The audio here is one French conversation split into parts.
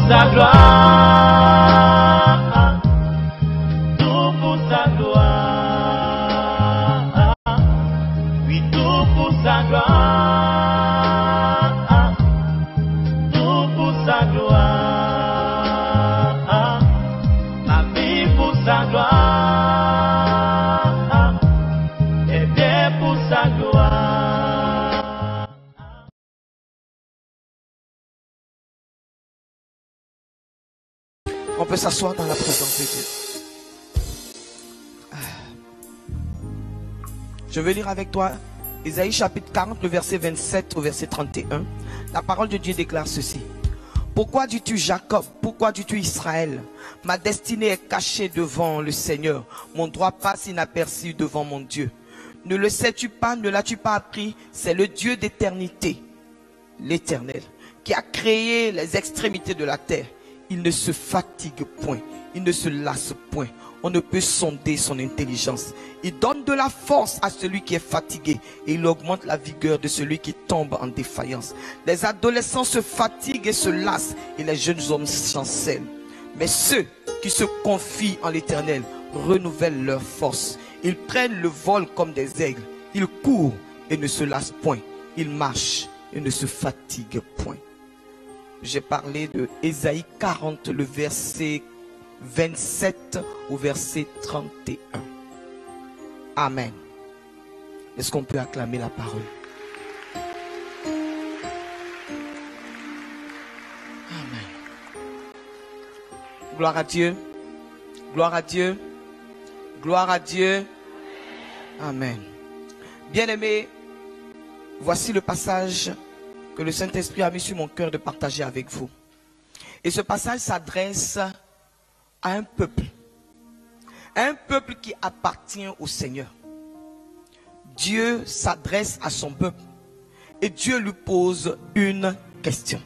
sa gloire, tout pour sa gloire, oui, tout pour sa gloire, tout pour sa gloire, ma vie pour sa gloire, et bien pour sa gloire. On peut s'asseoir dans la présence de Dieu. Je vais lire avec toi Ésaïe chapitre 40, le verset 27 au verset 31. La parole de Dieu déclare ceci. Pourquoi dis-tu Jacob? Pourquoi dis-tu Israël? Ma destinée est cachée devant le Seigneur. Mon droit passe inaperçu devant mon Dieu. Ne le sais-tu pas? Ne l'as-tu pas appris? C'est le Dieu d'éternité, l'Éternel, qui a créé les extrémités de la terre. Il ne se fatigue point, il ne se lasse point. On ne peut sonder son intelligence. Il donne de la force à celui qui est fatigué et il augmente la vigueur de celui qui tombe en défaillance. Les adolescents se fatiguent et se lassent et les jeunes hommes chancellent. Mais ceux qui se confient en l'Éternel renouvellent leur force. Ils prennent le vol comme des aigles. Ils courent et ne se lassent point. Ils marchent et ne se fatiguent point. J'ai parlé de Ésaïe 40, le verset 27 au verset 31. Amen. Est-ce qu'on peut acclamer la parole? Amen. Gloire à Dieu. Gloire à Dieu. Gloire à Dieu. Amen. Bien-aimés, voici le passage que le Saint-Esprit a mis sur mon cœur de partager avec vous. Et ce passage s'adresse à un peuple qui appartient au Seigneur. Dieu s'adresse à son peuple et Dieu lui pose une question.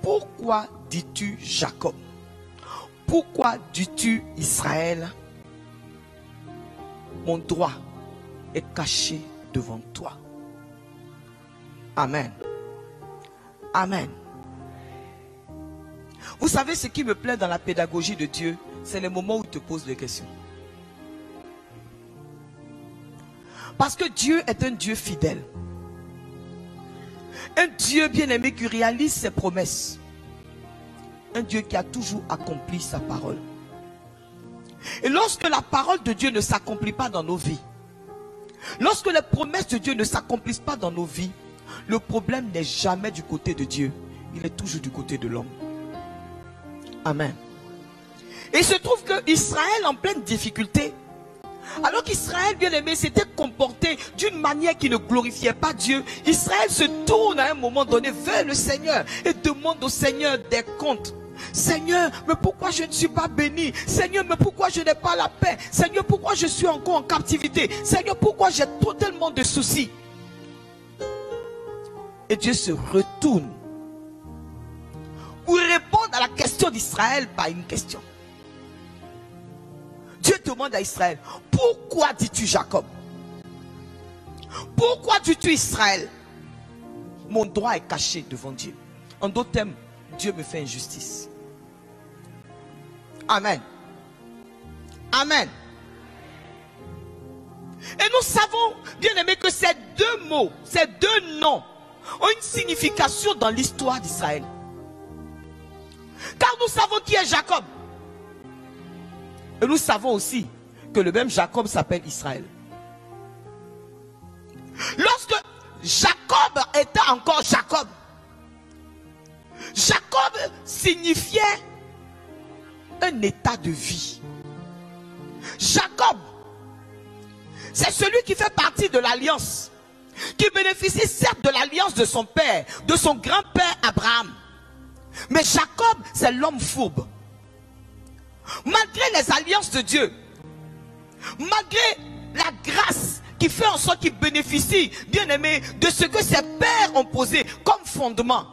Pourquoi dis-tu Jacob? Pourquoi dis-tu Israël? Mon droit est caché devant toi. Amen. Amen. Vous savez ce qui me plaît dans la pédagogie de Dieu, c'est les moments où il te pose des questions. Parce que Dieu est un Dieu fidèle. Un Dieu bien-aimé qui réalise ses promesses. Un Dieu qui a toujours accompli sa parole. Et lorsque la parole de Dieu ne s'accomplit pas dans nos vies, lorsque les promesses de Dieu ne s'accomplissent pas dans nos vies, le problème n'est jamais du côté de Dieu. Il est toujours du côté de l'homme. Amen. Et il se trouve que Israël, en pleine difficulté, alors qu'Israël, bien aimé, s'était comporté d'une manière qui ne glorifiait pas Dieu, Israël se tourne à un moment donné vers le Seigneur et demande au Seigneur des comptes. Seigneur, mais pourquoi je ne suis pas béni? Seigneur, mais pourquoi je n'ai pas la paix? Seigneur, pourquoi je suis encore en captivité? Seigneur, pourquoi j'ai tellement de soucis? Et Dieu se retourne pour répondre à la question d'Israël par une question. Dieu demande à Israël, pourquoi dis-tu Jacob? Pourquoi dis-tu Israël? Mon droit est caché devant Dieu. En d'autres termes, Dieu me fait injustice. Amen. Amen. Et nous savons, bien aimé, que ces deux mots, ces deux noms ont une signification dans l'histoire d'Israël. Car nous savons qui est Jacob. Et nous savons aussi que le même Jacob s'appelle Israël. Lorsque Jacob était encore Jacob, Jacob signifiait un état de vie. Jacob, c'est celui qui fait partie de l'alliance, qui bénéficie certes de l'alliance de son père, de son grand-père Abraham. Mais Jacob, c'est l'homme fourbe. Malgré les alliances de Dieu, malgré la grâce qui fait en sorte qu'il bénéficie, bien aimé, de ce que ses pères ont posé comme fondement,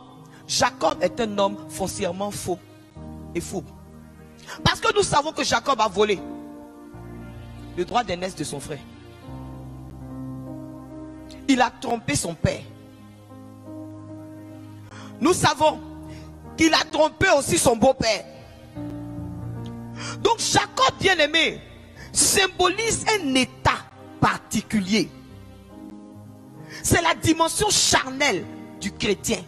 Jacob est un homme foncièrement faux et fourbe. Parce que nous savons que Jacob a volé le droit d'aînesse de son frère. Il a trompé son père. Nous savons qu'il a trompé aussi son beau-père. Donc Jacob, bien-aimé, symbolise un état particulier. C'est la dimension charnelle du chrétien,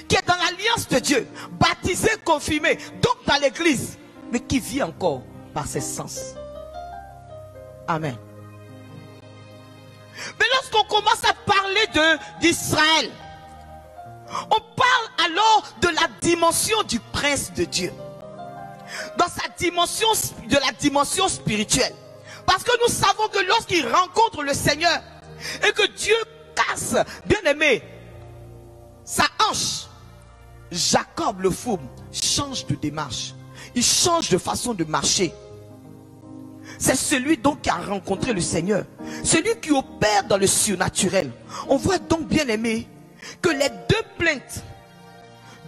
qui est dans l'alliance de Dieu, baptisé, confirmé, donc dans l'église, mais qui vit encore par ses sens. Amen. Mais lorsqu'on commence à parler d'Israël, on parle alors de la dimension du prince de Dieu, dans sa dimension, de la dimension spirituelle. Parce que nous savons que lorsqu'il rencontre le Seigneur et que Dieu casse, bien aimé, sa hanche, Jacob le fou change de démarche, il change de façon de marcher. C'est celui donc qui a rencontré le Seigneur, celui qui opère dans le surnaturel. On voit donc, bien aimé, que les deux plaintes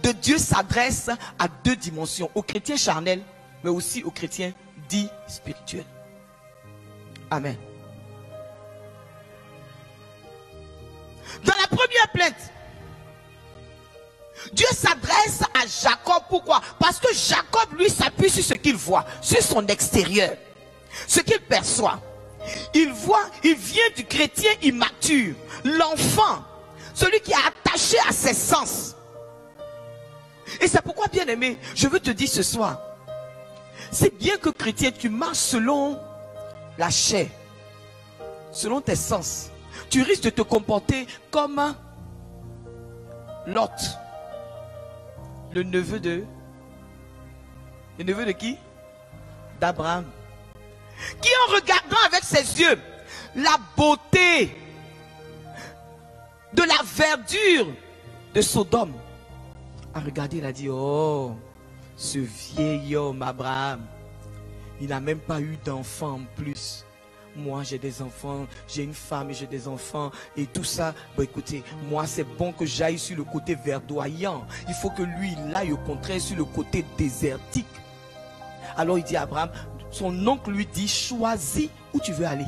de Dieu s'adressent à deux dimensions, aux chrétiens charnels, mais aussi aux chrétiens dits spirituels. Amen. Dans la première plainte, Dieu s'adresse à Jacob. Pourquoi? Parce que Jacob, lui, s'appuie sur ce qu'il voit, sur son extérieur, ce qu'il perçoit. Il voit, il vient du chrétien immature, l'enfant, celui qui est attaché à ses sens. Et c'est pourquoi, bien aimé, je veux te dire ce soir, c'est bien que chrétien, tu marches selon la chair, selon tes sens. Tu risques de te comporter comme Lot, le neveu de qui? D'Abraham, qui en regardant avec ses yeux la beauté de la verdure de Sodome, a regardé, il a dit, oh, ce vieil homme Abraham, il n'a même pas eu d'enfant en plus. Moi j'ai des enfants, j'ai une femme et j'ai des enfants et tout ça. Bon écoutez, moi c'est bon que j'aille sur le côté verdoyant. Il faut que lui il aille au contraire sur le côté désertique. Alors il dit à Abraham, son oncle lui dit, choisis où tu veux aller.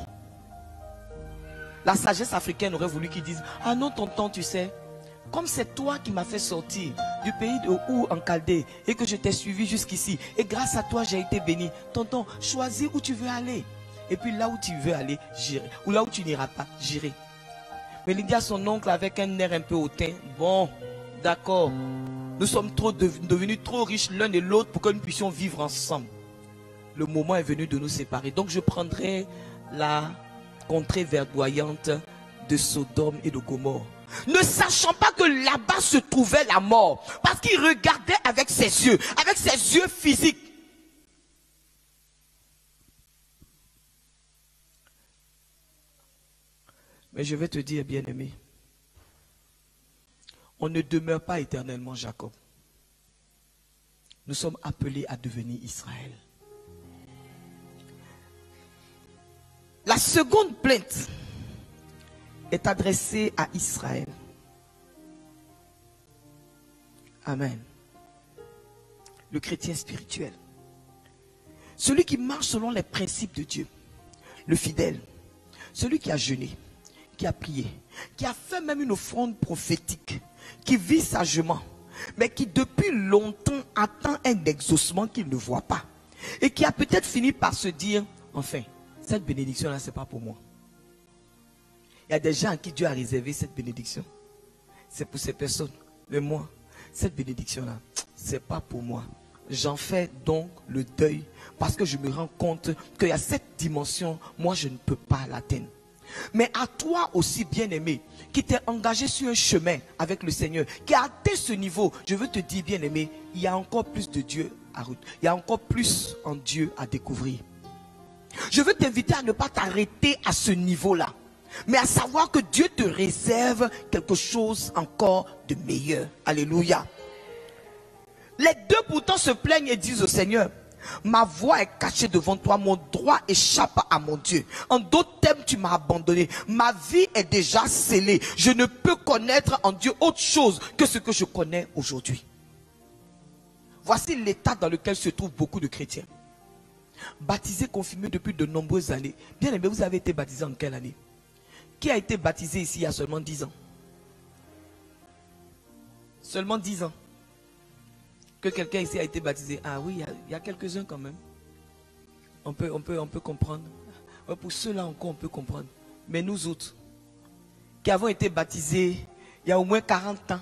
La sagesse africaine aurait voulu qu'il dise, ah non tonton, tu sais, comme c'est toi qui m'as fait sortir du pays de Our en Chaldée et que je t'ai suivi jusqu'ici et grâce à toi j'ai été béni, tonton, choisis où tu veux aller. Et puis là où tu veux aller, j'irai. Ou là où tu n'iras pas, j'irai. Mais il dit à son oncle avec un air un peu hautain, bon, d'accord, nous sommes devenus trop riches l'un et l'autre pour que nous puissions vivre ensemble. Le moment est venu de nous séparer. Donc je prendrai la contrée verdoyante de Sodome et de Gomorrhe, ne sachant pas que là-bas se trouvait la mort, parce qu'il regardait avec ses yeux physiques. Mais je vais te dire, bien-aimé, on ne demeure pas éternellement Jacob. Nous sommes appelés à devenir Israël. La seconde plainte est adressée à Israël. Amen. Le chrétien spirituel. Celui qui marche selon les principes de Dieu. Le fidèle. Celui qui a jeûné, qui a prié, qui a fait même une offrande prophétique, qui vit sagement, mais qui depuis longtemps attend un exaucement qu'il ne voit pas. Et qui a peut-être fini par se dire, enfin, cette bénédiction-là, ce n'est pas pour moi. Il y a des gens à qui Dieu a réservé cette bénédiction. C'est pour ces personnes. Mais moi, cette bénédiction-là, ce n'est pas pour moi. J'en fais donc le deuil parce que je me rends compte qu'il y a cette dimension, moi je ne peux pas l'atteindre. Mais à toi aussi, bien-aimé, qui t'es engagé sur un chemin avec le Seigneur, qui a atteint ce niveau, je veux te dire, bien-aimé, il y a encore plus de Dieu à route. Il y a encore plus en Dieu à découvrir. Je veux t'inviter à ne pas t'arrêter à ce niveau-là, mais à savoir que Dieu te réserve quelque chose encore de meilleur. Alléluia. Les deux pourtant se plaignent et disent au Seigneur, ma voix est cachée devant toi, mon droit échappe à mon Dieu. En d'autres termes, tu m'as abandonné. Ma vie est déjà scellée. Je ne peux connaître en Dieu autre chose que ce que je connais aujourd'hui. Voici l'état dans lequel se trouvent beaucoup de chrétiens. Baptisés, confirmés depuis de nombreuses années. Bien aimé, vous avez été baptisé en quelle année? Qui a été baptisé ici il y a seulement 10 ans? Seulement 10 ans. que quelqu'un ici a été baptisé. Ah oui, il y a quelques-uns quand même. On peut comprendre. Ouais, pour ceux-là encore, on peut comprendre. Mais nous autres, qui avons été baptisés il y a au moins 40 ans,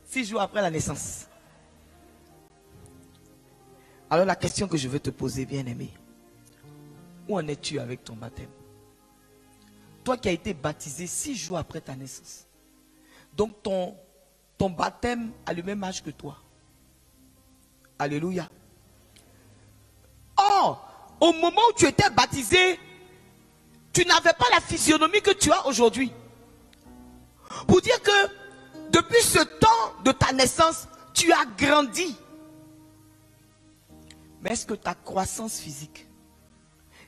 6 jours après la naissance. Alors la question que je veux te poser, bien-aimé, où en es-tu avec ton baptême? Toi qui as été baptisé 6 jours après ta naissance. Donc ton baptême a le même âge que toi. Alléluia. Or, au moment où tu étais baptisé, tu n'avais pas la physionomie que tu as aujourd'hui. Pour dire que depuis ce temps de ta naissance, tu as grandi. Mais est-ce que ta croissance physique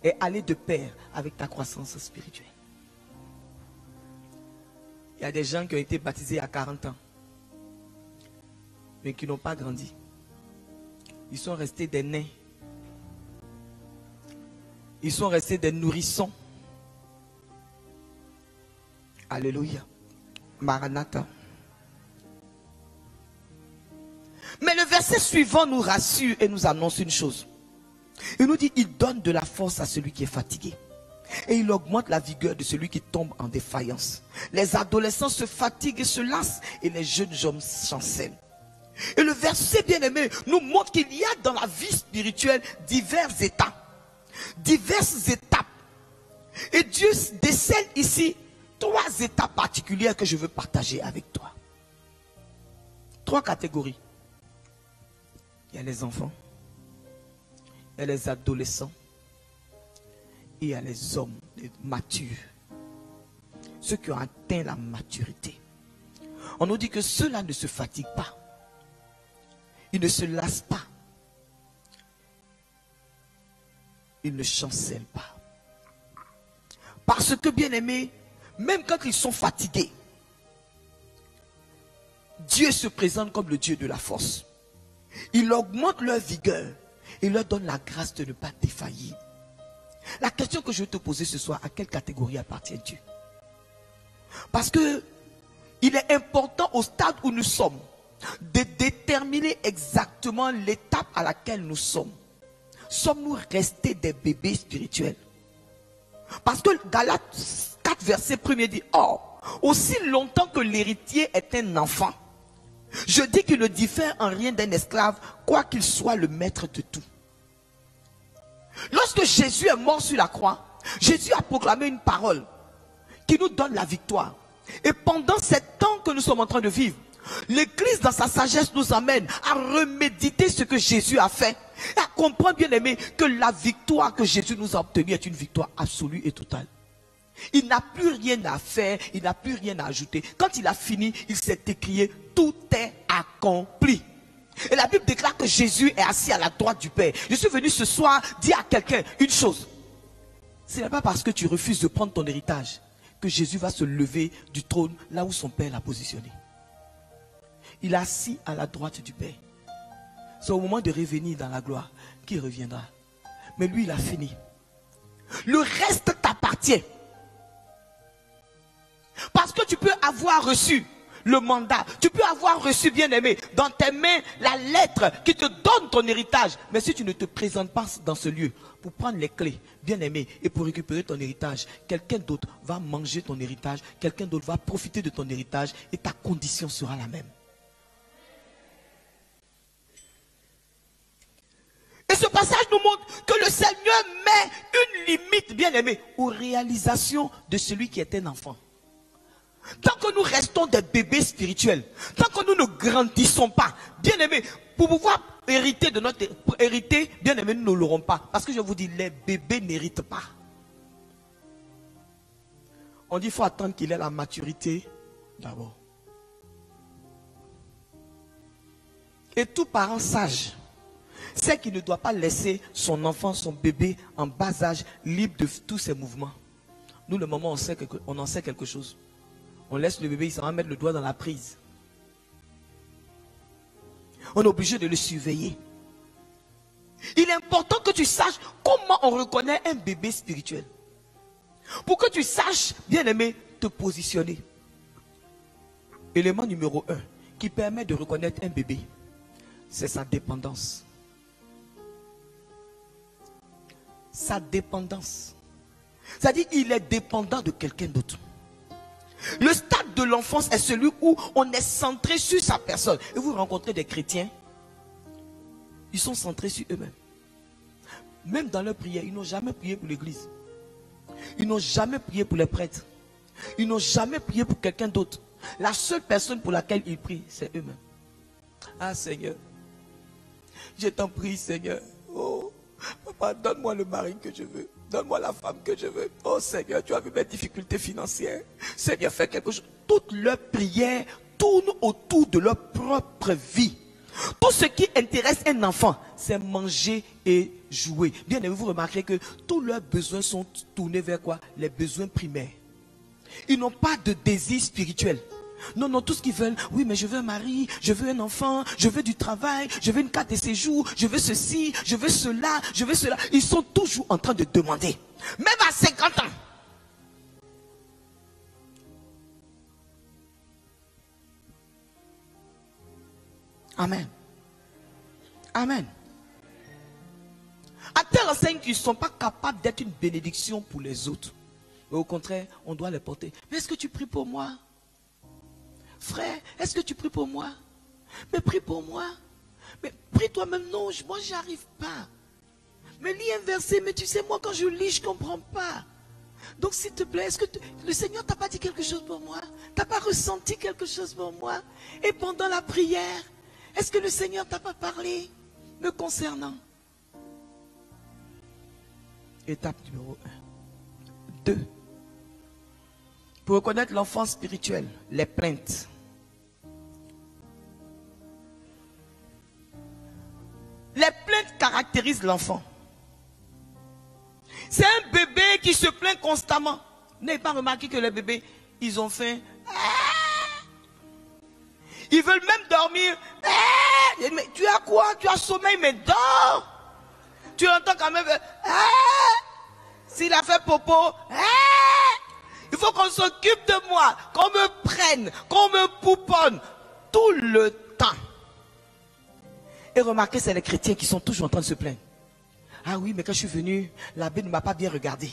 est allée de pair avec ta croissance spirituelle? Il y a des gens qui ont été baptisés à 40 ans, mais qui n'ont pas grandi. Ils sont restés des nains. Ils sont restés des nourrissons. Alléluia. Maranatha. Mais le verset suivant nous rassure et nous annonce une chose. Il nous dit, il donne de la force à celui qui est fatigué. Et il augmente la vigueur de celui qui tombe en défaillance. Les adolescents se fatiguent et se lassent, et les jeunes hommes chancellent. Et le verset bien-aimé nous montre qu'il y a dans la vie spirituelle divers états, diverses étapes. Et Dieu décèle ici 3 étapes particulières que je veux partager avec toi. 3 catégories. Il y a les enfants, il y a les adolescents, et il y a les hommes les matures. Ceux qui ont atteint la maturité. On nous dit que ceux-là ne se fatiguent pas. Ils ne se lassent pas. Ils ne chancellent pas. Parce que, bien aimés, même quand ils sont fatigués, Dieu se présente comme le Dieu de la force. Il augmente leur vigueur et leur donne la grâce de ne pas défaillir. La question que je vais te poser ce soir, à quelle catégorie appartiens-tu? Parce que il est important au stade où nous sommes de déterminer exactement l'étape à laquelle nous sommes. Sommes-nous restés des bébés spirituels? Parce que Galates 4 verset 1 dit, or, aussi longtemps que l'héritier est un enfant, je dis qu'il ne diffère en rien d'un esclave, quoiqu'il soit le maître de tout. Lorsque Jésus est mort sur la croix, Jésus a proclamé une parole qui nous donne la victoire. Et pendant ce temps que nous sommes en train de vivre, l'Église dans sa sagesse nous amène à reméditer ce que Jésus a fait. Et à comprendre, bien aimé, que la victoire que Jésus nous a obtenue est une victoire absolue et totale. Il n'a plus rien à faire, il n'a plus rien à ajouter. Quand il a fini, il s'est écrié, tout est accompli. Et la Bible déclare que Jésus est assis à la droite du Père. Je suis venu ce soir dire à quelqu'un une chose. Ce n'est pas parce que tu refuses de prendre ton héritage que Jésus va se lever du trône là où son Père l'a positionné. Il est assis à la droite du Père. C'est au moment de revenir dans la gloire qu'il reviendra. Mais lui, il a fini. Le reste t'appartient. Parce que tu peux avoir reçu le mandat. Tu peux avoir reçu, bien aimé, dans tes mains la lettre qui te donne ton héritage. Mais si tu ne te présentes pas dans ce lieu pour prendre les clés, bien aimé, et pour récupérer ton héritage, quelqu'un d'autre va manger ton héritage, quelqu'un d'autre va profiter de ton héritage et ta condition sera la même. Et ce passage nous montre que le Seigneur met une limite, bien aimé, aux réalisations de celui qui est un enfant. Tant que nous restons des bébés spirituels, tant que nous ne grandissons pas, bien aimés, pour pouvoir hériter de notre hérité, bien aimés, nous ne l'aurons pas. Parce que je vous dis, les bébés n'héritent pas. On dit qu'il faut attendre qu'il ait la maturité d'abord. Et tout parent sage sait qu'il ne doit pas laisser son enfant, son bébé en bas âge libre de tous ses mouvements. Nous, le moment où on en sait quelque chose, on laisse le bébé, il s'en va mettre le doigt dans la prise. On est obligé de le surveiller. Il est important que tu saches comment on reconnaît un bébé spirituel. Pour que tu saches, bien aimé, te positionner. Élément numéro 1, qui permet de reconnaître un bébé, c'est sa dépendance. Sa dépendance. C'est-à-dire qu'il est dépendant de quelqu'un d'autre. Le stade de l'enfance est celui où on est centré sur sa personne. Et vous rencontrez des chrétiens, ils sont centrés sur eux-mêmes. Même dans leur prière, ils n'ont jamais prié pour l'église. Ils n'ont jamais prié pour les prêtres. Ils n'ont jamais prié pour quelqu'un d'autre. La seule personne pour laquelle ils prient, c'est eux-mêmes. Ah Seigneur, je t'en prie Seigneur. Oh, papa, donne-moi le mari que je veux. Donne-moi la femme que je veux. Oh Seigneur, tu as vu mes difficultés financières. Seigneur, fais quelque chose. Toutes leurs prières tournent autour de leur propre vie. Tout ce qui intéresse un enfant, c'est manger et jouer. Bien aimé, vous remarquerez que tous leurs besoins sont tournés vers quoi? Les besoins primaires. Ils n'ont pas de désir spirituel. Non, non, tout ce qu'ils veulent, oui, mais je veux un mari, je veux un enfant, je veux du travail, je veux une carte de séjour, je veux ceci, je veux cela, je veux cela. Ils sont toujours en train de demander. Même à 50 ans. Amen. Amen. À telle enseigne qu'ils ne sont pas capables d'être une bénédiction pour les autres. Mais au contraire, on doit les porter. Mais est-ce que tu pries pour moi? Frère, est-ce que tu pries pour moi? Mais prie pour moi. Mais prie toi-même. Non, moi j'y arrive pas. Mais lis un verset, mais tu sais, moi quand je lis, je ne comprends pas. Donc s'il te plaît, est-ce que le Seigneur t'a pas dit quelque chose pour moi? T'as pas ressenti quelque chose pour moi? Et pendant la prière, est-ce que le Seigneur t'a pas parlé me concernant? Étape numéro 1. 2. Pour reconnaître l'enfant spirituel, les plaintes. Les plaintes caractérisent l'enfant. C'est un bébé qui se plaint constamment. Vous n'avez pas remarqué que les bébés, ils ont faim. Ils veulent même dormir. Mais tu as quoi? Tu as sommeil, mais dors. Tu entends quand même. S'il a fait popo. Il faut qu'on s'occupe de moi, qu'on me prenne, qu'on me pouponne tout le temps. Et remarquez, c'est les chrétiens qui sont toujours en train de se plaindre. Ah oui, mais quand je suis venu, l'abbé ne m'a pas bien regardé.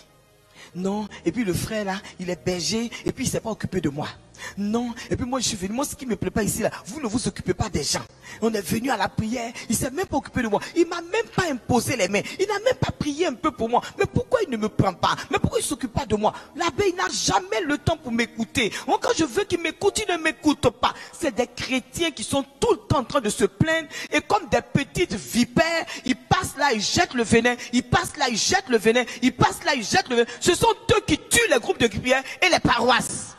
Non, et puis le frère là, il est berger, et puis il ne s'est pas occupé de moi. Non, et puis moi je suis venu, moi ce qui ne me plaît pas ici là, vous ne vous occupez pas des gens. On est venu à la prière, il ne s'est même pas occupé de moi. Il ne m'a même pas imposé les mains, il n'a même pas prié un peu pour moi. Mais pourquoi il ne me prend pas? Mais pourquoi il ne s'occupe pas de moi? L'abbé, il n'a jamais le temps pour m'écouter. Moi quand je veux qu'il m'écoute, il ne m'écoute pas. C'est des chrétiens qui sont tout le temps en train de se plaindre, et comme des petites vipères, ils passent là, ils jettent le venin, ils passent là, ils jettent le venin, ils passent là, ils jettent le venin. Ce sont eux qui tuent les groupes de prière et les paroisses.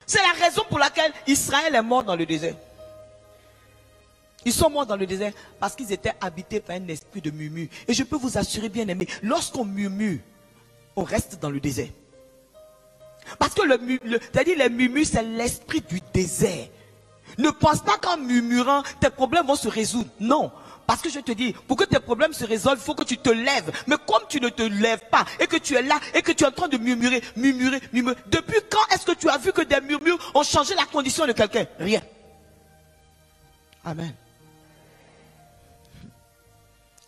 C'est la raison pour laquelle Israël est mort dans le désert. Ils sont morts dans le désert parce qu'ils étaient habités par un esprit de murmure. Et je peux vous assurer, bien aimé, lorsqu'on murmure, on reste dans le désert. Parce que c'est-à-dire les murmures, c'est l'esprit du désert. Ne pense pas qu'en murmurant, tes problèmes vont se résoudre. Non. Parce que je te dis, pour que tes problèmes se résolvent, il faut que tu te lèves. Mais comme tu ne te lèves pas, et que tu es là, et que tu es en train de murmurer. Depuis quand est-ce que tu as vu que des murmures ont changé la condition de quelqu'un? Rien. Amen.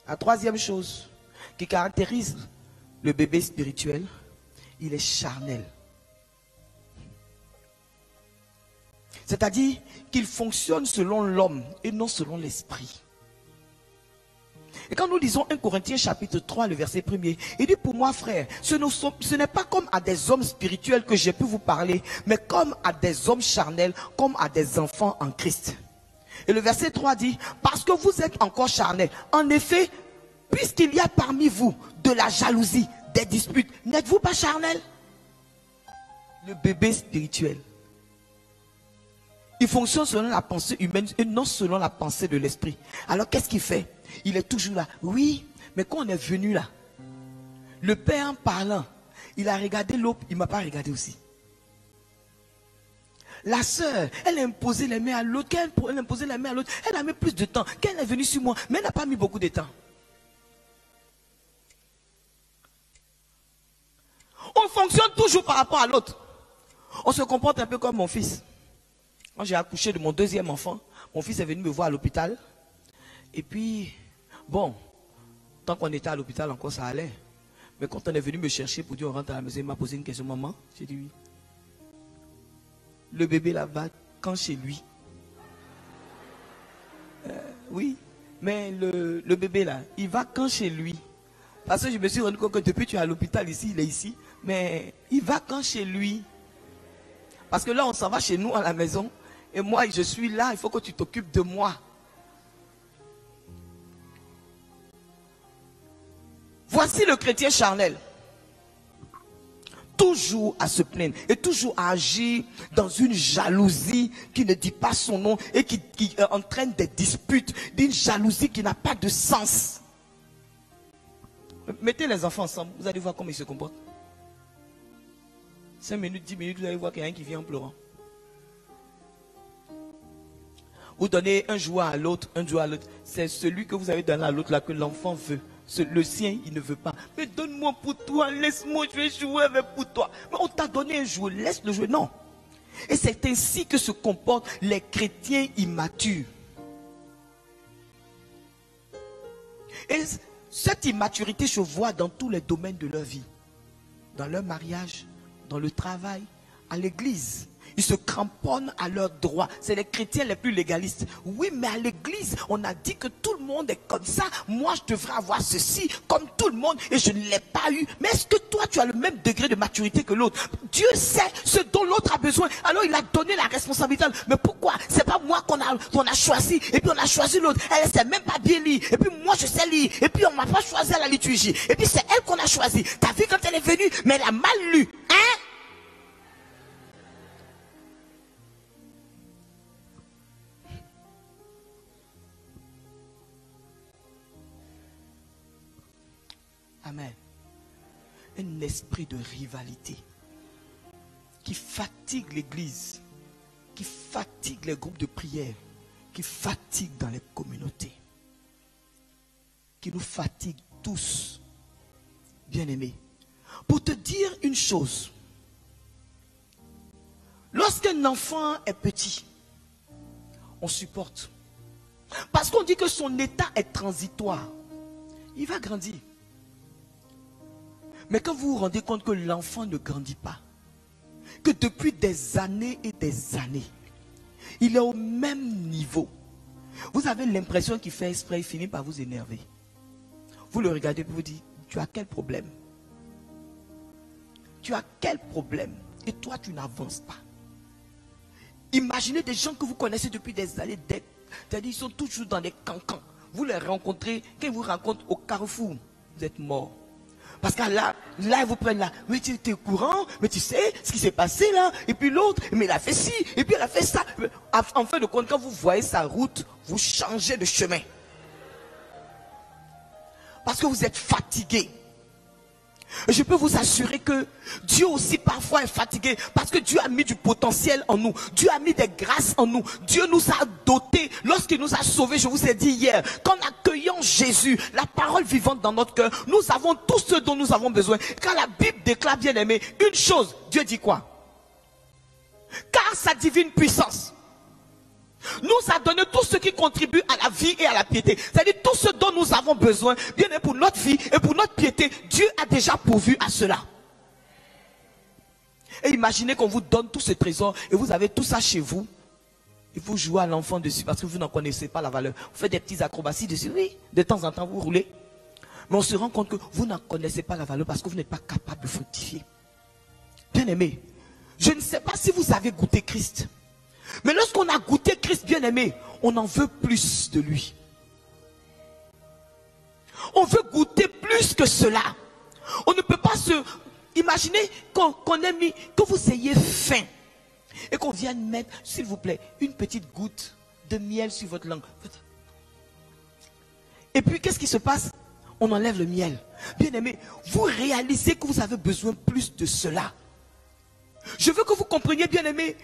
La troisième chose qui caractérise le bébé spirituel, il est charnel. C'est-à-dire qu'il fonctionne selon l'homme et non selon l'esprit. Et quand nous lisons 1 Corinthiens chapitre 3, le verset 1er, il dit pour moi frère, ce n'est pas comme à des hommes spirituels que j'ai pu vous parler, mais comme à des hommes charnels, comme à des enfants en Christ. Et le verset 3 dit, parce que vous êtes encore charnels. En effet, puisqu'il y a parmi vous de la jalousie, des disputes, n'êtes-vous pas charnels? Le bébé spirituel, il fonctionne selon la pensée humaine et non selon la pensée de l'esprit. Alors qu'est-ce qu'il fait? Il est toujours là. Oui, mais quand on est venu là, le père en parlant, il a regardé l'autre, il ne m'a pas regardé aussi. La sœur, elle a imposé les mains à l'autre. Quand elle a imposé les mains à l'autre, elle a mis plus de temps. Quand elle est venue sur moi, mais elle n'a pas mis beaucoup de temps. fonctionne toujours par rapport à l'autre. On se comporte un peu comme mon fils. Quand j'ai accouché de mon deuxième enfant, mon fils est venu me voir à l'hôpital. Et puis, bon, tant qu'on était à l'hôpital encore ça allait. Mais quand on est venu me chercher pour dire on rentre à la maison, il m'a posé une question, maman. J'ai dit oui. Le bébé là va quand chez lui? Oui, mais le bébé là, il va quand chez lui? Parce que je me suis rendu compte que depuis que tu es à l'hôpital ici, il est ici. Mais il va quand chez lui? Parce que là, on s'en va chez nous à la maison. Et moi, je suis là, il faut que tu t'occupes de moi. Voici le chrétien charnel. Toujours à se plaindre et toujours à agir dans une jalousie qui ne dit pas son nom et qui entraîne des disputes, d'une jalousie qui n'a pas de sens. Mettez les enfants ensemble, vous allez voir comment ils se comportent. 5 minutes, 10 minutes, vous allez voir qu'il y a un qui vient en pleurant. Vous donnez un jouet à l'autre, un jouet à l'autre. C'est celui que vous avez donné à l'autre là que l'enfant veut. Le sien, il ne veut pas. Mais donne-moi pour toi, laisse-moi, je vais jouer avec pour toi. Mais on t'a donné un jouet, laisse-le jouer. Non. Et c'est ainsi que se comportent les chrétiens immatures. Et cette immaturité se voit dans tous les domaines de leur vie. Dans leur mariage, dans le travail, à l'église. Ils se cramponnent à leurs droits. C'est les chrétiens les plus légalistes. Oui, mais à l'église, on a dit que tout le monde est comme ça. Moi, je devrais avoir ceci comme tout le monde et je ne l'ai pas eu. Mais est-ce que toi, tu as le même degré de maturité que l'autre? Dieu sait ce dont l'autre a besoin. Alors, il a donné la responsabilité. Mais pourquoi? C'est pas moi qu'on a choisi. Et puis, on a choisi l'autre. Elle ne sait même pas bien lire. Et puis, moi, je sais lire. Et puis, on ne m'a pas choisi à la liturgie. Et puis, c'est elle qu'on a choisi. T'as vu quand elle est venue? Mais elle a mal lu. Hein? Amen. Un esprit de rivalité qui fatigue l'église, qui fatigue les groupes de prière, qui fatigue dans les communautés, qui nous fatigue tous, bien-aimés. Pour te dire une chose, lorsqu'un enfant est petit, on supporte. Parce qu'on dit que son état est transitoire. Il va grandir. Mais quand vous vous rendez compte que l'enfant ne grandit pas, que depuis des années et des années, il est au même niveau, vous avez l'impression qu'il fait exprès, il finit par vous énerver. Vous le regardez et vous dites, tu as quel problème? Tu as quel problème? Et toi, tu n'avances pas. Imaginez des gens que vous connaissez depuis des années, c'est-à-dire ils sont toujours dans des cancans. Vous les rencontrez, quand ils vous rencontrent au carrefour, vous êtes morts. Parce que là, ils vous prennent là. Mais tu es au courant, mais tu sais ce qui s'est passé là. Et puis l'autre, mais il a fait ci, et puis il a fait ça. En fin de compte, quand vous voyez sa route, vous changez de chemin. Parce que vous êtes fatigué. Je peux vous assurer que Dieu aussi parfois est fatigué parce que Dieu a mis du potentiel en nous. Dieu a mis des grâces en nous. Dieu nous a dotés lorsqu'il nous a sauvés. Je vous ai dit hier qu'en accueillant Jésus, la parole vivante dans notre cœur, nous avons tout ce dont nous avons besoin. Quand la Bible déclare, bien aimé, une chose, Dieu dit quoi? Car sa divine puissance nous a donné tout ce qui contribue à la vie et à la piété. C'est-à-dire tout ce dont nous avons besoin, bien pour notre vie et pour notre piété, Dieu a déjà pourvu à cela. Et imaginez qu'on vous donne tous ces trésors et vous avez tout ça chez vous. Et vous jouez à l'enfant dessus parce que vous n'en connaissez pas la valeur. Vous faites des petites acrobaties dessus, oui, de temps en temps vous roulez. Mais on se rend compte que vous n'en connaissez pas la valeur parce que vous n'êtes pas capable de fructifier. Bien aimé, je ne sais pas si vous avez goûté Christ. Mais lorsqu'on a goûté Christ, bien aimé, on en veut plus de lui. On veut goûter plus que cela. On ne peut pas se... Imaginez qu'on ait mis, que vous ayez faim. Et qu'on vienne mettre, s'il vous plaît, une petite goutte de miel sur votre langue. Et puis, qu'est-ce qui se passe? On enlève le miel. Bien aimé, vous réalisez que vous avez besoin plus de cela. Je veux que vous compreniez, bien aimé,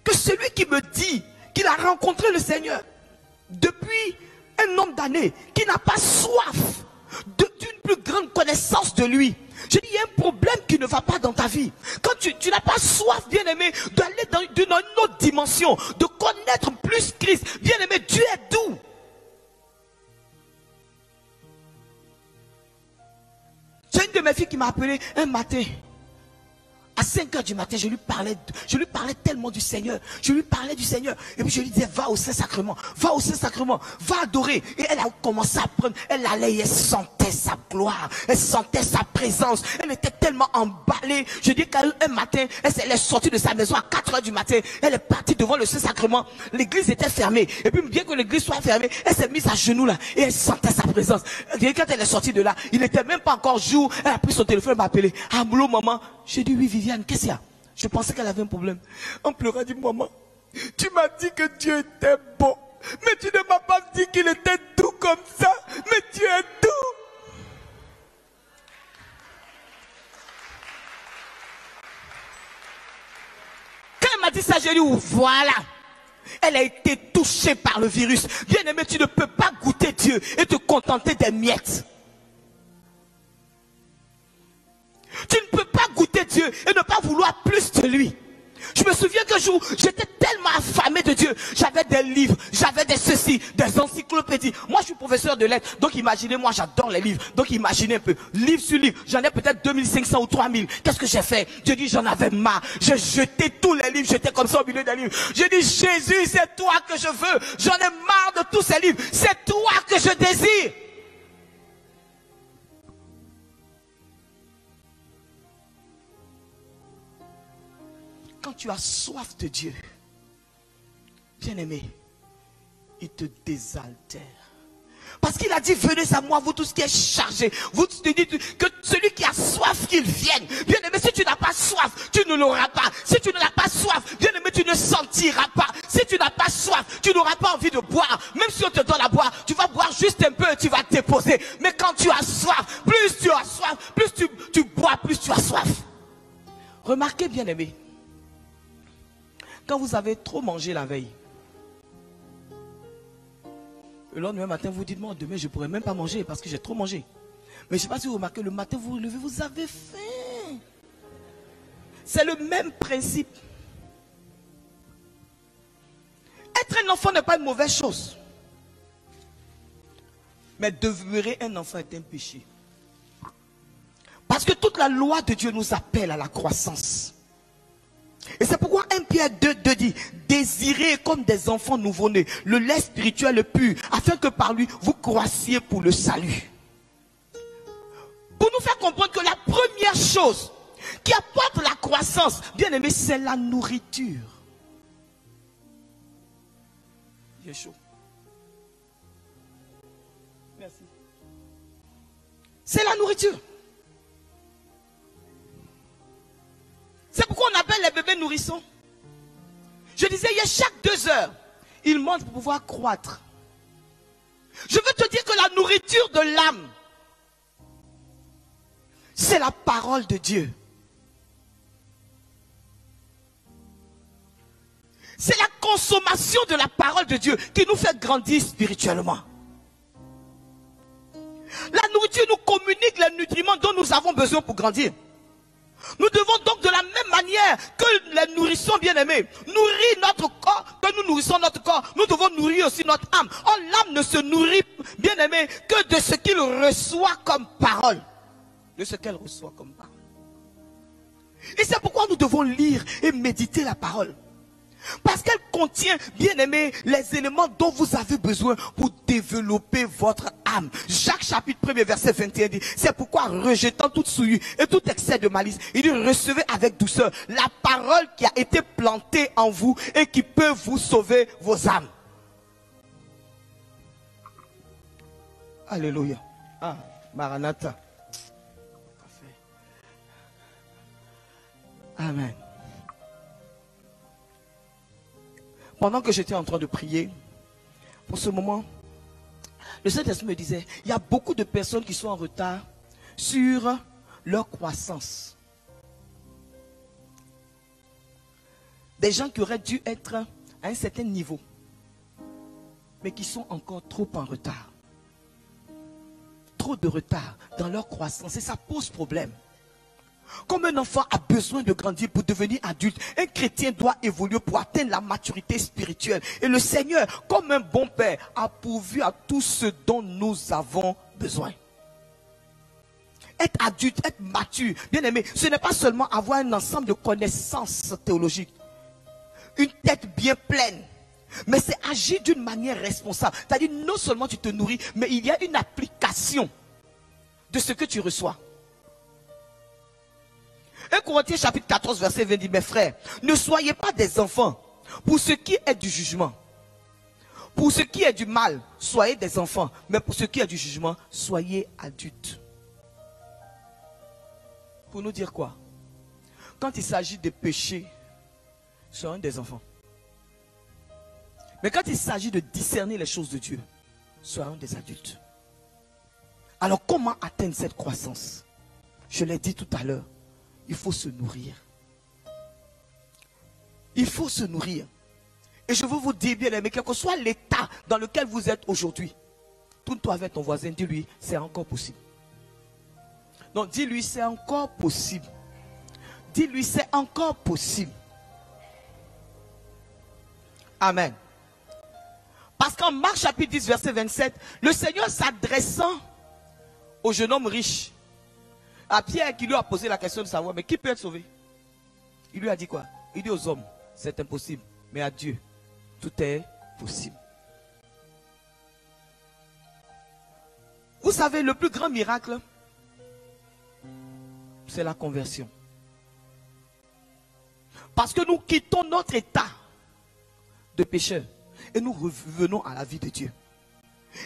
que celui qui me dit qu'il a rencontré le Seigneur depuis un nombre d'années, qui n'a pas soif d'une plus grande connaissance de lui, Je dis, il y a un problème qui ne va pas dans ta vie. Quand tu n'as pas soif, bien-aimé, d'aller dans une autre dimension, de connaître plus Christ. Bien-aimé, Dieu est doux. J'ai une de mes filles qui m'a appelé un matin. À 5 heures du matin, je lui parlais tellement du Seigneur. Je lui parlais du Seigneur. Et puis je lui disais, va au Saint-Sacrement, va au Saint-Sacrement, va adorer. Et elle a commencé à prendre, elle allait et elle sentait sa gloire, elle sentait sa présence. Elle était tellement emballée. Je dis qu'un matin, elle est sortie de sa maison à 4 heures du matin. Elle est partie devant le Saint-Sacrement. L'église était fermée. Et puis bien que l'église soit fermée, elle s'est mise à genoux là. Et elle sentait sa présence. Et quand elle est sortie de là, il n'était même pas encore jour. Elle a pris son téléphone, elle m'a appelé. Ah, boulot, maman. J'ai dit, oui, Viviane, qu'est-ce qu'il y a? Je pensais qu'elle avait un problème. En pleurant, elle dit, maman, tu m'as dit que Dieu était bon. Mais tu ne m'as pas dit qu'il était doux comme ça. Mais Dieu est doux. Quand elle m'a dit ça, j'ai dit, voilà. Elle a été touchée par le virus. Bien aimé, tu ne peux pas goûter Dieu et te contenter des miettes. Tu ne peux pas goûter Dieu et ne pas vouloir plus de lui. Je me souviens qu'un jour, j'étais tellement affamé de Dieu. J'avais des livres, j'avais des ceci, des encyclopédies. Moi, je suis professeur de lettres. Donc, imaginez, moi, j'adore les livres. Donc, imaginez un peu. Livre sur livre. J'en ai peut-être 2500 ou 3000. Qu'est-ce que j'ai fait? J'ai dit, j'en avais marre. J'ai jeté tous les livres. J'étais comme ça au milieu des livres. J'ai dit, Jésus, c'est toi que je veux. J'en ai marre de tous ces livres. C'est toi que je désire. Quand tu as soif de Dieu, bien-aimé, il te désaltère. Parce qu'il a dit, venez à moi, vous tous qui êtes chargés. Vous te dites que celui qui a soif, qu'il vienne. Bien-aimé, si tu n'as pas soif, tu ne l'auras pas. Si tu n'as pas soif, bien-aimé, tu ne sentiras pas. Si tu n'as pas soif, tu n'auras pas envie de boire. Même si on te donne à boire, tu vas boire juste un peu et tu vas te déposer. Mais quand tu as soif, plus tu as soif, plus tu bois, plus tu as soif. Remarquez, bien-aimé, quand vous avez trop mangé la veille, le lendemain matin, vous dites, moi, demain, je ne pourrai même pas manger parce que j'ai trop mangé. Mais je ne sais pas si vous remarquez, le matin, vous vous levez, vous avez faim. C'est le même principe. Être un enfant n'est pas une mauvaise chose. Mais demeurer un enfant est un péché. Parce que toute la loi de Dieu nous appelle à la croissance. Et c'est pourquoi 1 Pierre 2 dit, désirez comme des enfants nouveau-nés le lait spirituel le pur, afin que par lui vous croissiez pour le salut. Pour nous faire comprendre que la première chose qui apporte la croissance, bien aimé, c'est la nourriture. Il est chaud. Merci. C'est la nourriture. C'est pourquoi on appelle les bébés nourrissons. Je disais, il y a chaque 2 heures, ils mangent pour pouvoir croître. Je veux te dire que la nourriture de l'âme, c'est la parole de Dieu. C'est la consommation de la parole de Dieu qui nous fait grandir spirituellement. La nourriture nous communique les nutriments dont nous avons besoin pour grandir. Nous devons donc de la même manière que les nourrissons bien-aimés nourrir notre corps, que nous nourrissons notre corps, nous devons nourrir aussi notre âme. Or l'âme ne se nourrit, bien-aimé, que de ce qu'il reçoit comme parole. De ce qu'elle reçoit comme parole. Et c'est pourquoi nous devons lire et méditer la parole. Parce qu'elle contient, bien-aimés, les éléments dont vous avez besoin pour développer votre âme. Jacques chapitre 1 verset 21 dit, c'est pourquoi rejetant toute souillure et tout excès de malice, il dit, recevez avec douceur la parole qui a été plantée en vous et qui peut vous sauver vos âmes. Alléluia. Ah, Maranatha. Amen. Pendant que j'étais en train de prier, pour ce moment, le Saint-Esprit me disait, il y a beaucoup de personnes qui sont en retard sur leur croissance. Des gens qui auraient dû être à un certain niveau, mais qui sont encore trop en retard. Trop de retard dans leur croissance et ça pose problème. Comme un enfant a besoin de grandir pour devenir adulte, un chrétien doit évoluer pour atteindre la maturité spirituelle. Et le Seigneur, comme un bon père, a pourvu à tout ce dont nous avons besoin. Être adulte, être mature, bien aimé, ce n'est pas seulement avoir un ensemble de connaissances théologiques, une tête bien pleine, mais c'est agir d'une manière responsable. C'est-à-dire, non seulement tu te nourris, mais il y a une application de ce que tu reçois. 1 Corinthiens chapitre 14 verset 20 dit, mes frères, ne soyez pas des enfants pour ce qui est du jugement. Pour ce qui est du mal, soyez des enfants, mais pour ce qui est du jugement, soyez adultes. Pour nous dire quoi? Quand il s'agit de péché, soyons des enfants. Mais quand il s'agit de discerner les choses de Dieu, soyons des adultes. Alors comment atteindre cette croissance? Je l'ai dit tout à l'heure, il faut se nourrir. Il faut se nourrir. Et je veux vous dire, bien aimé, quel que soit l'état dans lequel vous êtes aujourd'hui, tourne-toi avec ton voisin, dis-lui, c'est encore possible. Non, dis-lui, c'est encore possible. Dis-lui, c'est encore possible. Amen. Parce qu'en Marc chapitre 10, verset 27, le Seigneur s'adressant au jeune homme riche, à Pierre qui lui a posé la question de savoir, mais qui peut être sauvé? Il lui a dit quoi? Il dit aux hommes, c'est impossible, mais à Dieu, tout est possible. Vous savez, le plus grand miracle, c'est la conversion. Parce que nous quittons notre état de pécheur et nous revenons à la vie de Dieu.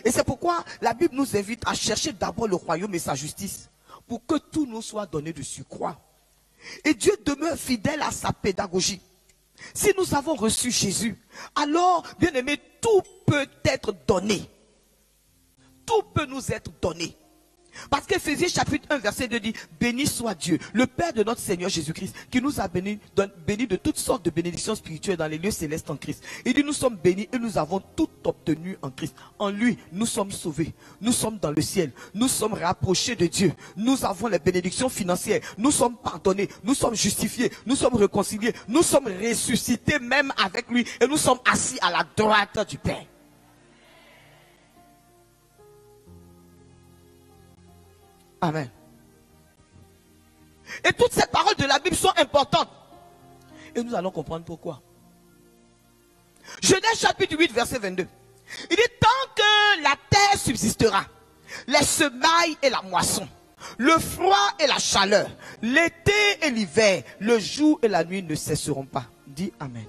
Et c'est pourquoi la Bible nous invite à chercher d'abord le royaume et sa justice pour que tout nous soit donné de surcroît. Et Dieu demeure fidèle à sa pédagogie. Si nous avons reçu Jésus, alors, bien aimé, tout peut être donné. Tout peut nous être donné. Parce qu'Éphésiens chapitre 1 verset 2 dit, béni soit Dieu, le Père de notre Seigneur Jésus-Christ, qui nous a bénis de toutes sortes de bénédictions spirituelles dans les lieux célestes en Christ. Il dit, nous sommes bénis et nous avons tout obtenu en Christ. En lui, nous sommes sauvés, nous sommes dans le ciel, nous sommes rapprochés de Dieu, nous avons les bénédictions financières, nous sommes pardonnés, nous sommes justifiés, nous sommes réconciliés, nous sommes ressuscités même avec lui et nous sommes assis à la droite du Père. Amen. Et toutes ces paroles de la Bible sont importantes. Et nous allons comprendre pourquoi. Genèse chapitre 8 verset 22. Il dit, tant que la terre subsistera, les semailles et la moisson, le froid et la chaleur, l'été et l'hiver, le jour et la nuit ne cesseront pas. Dis Amen.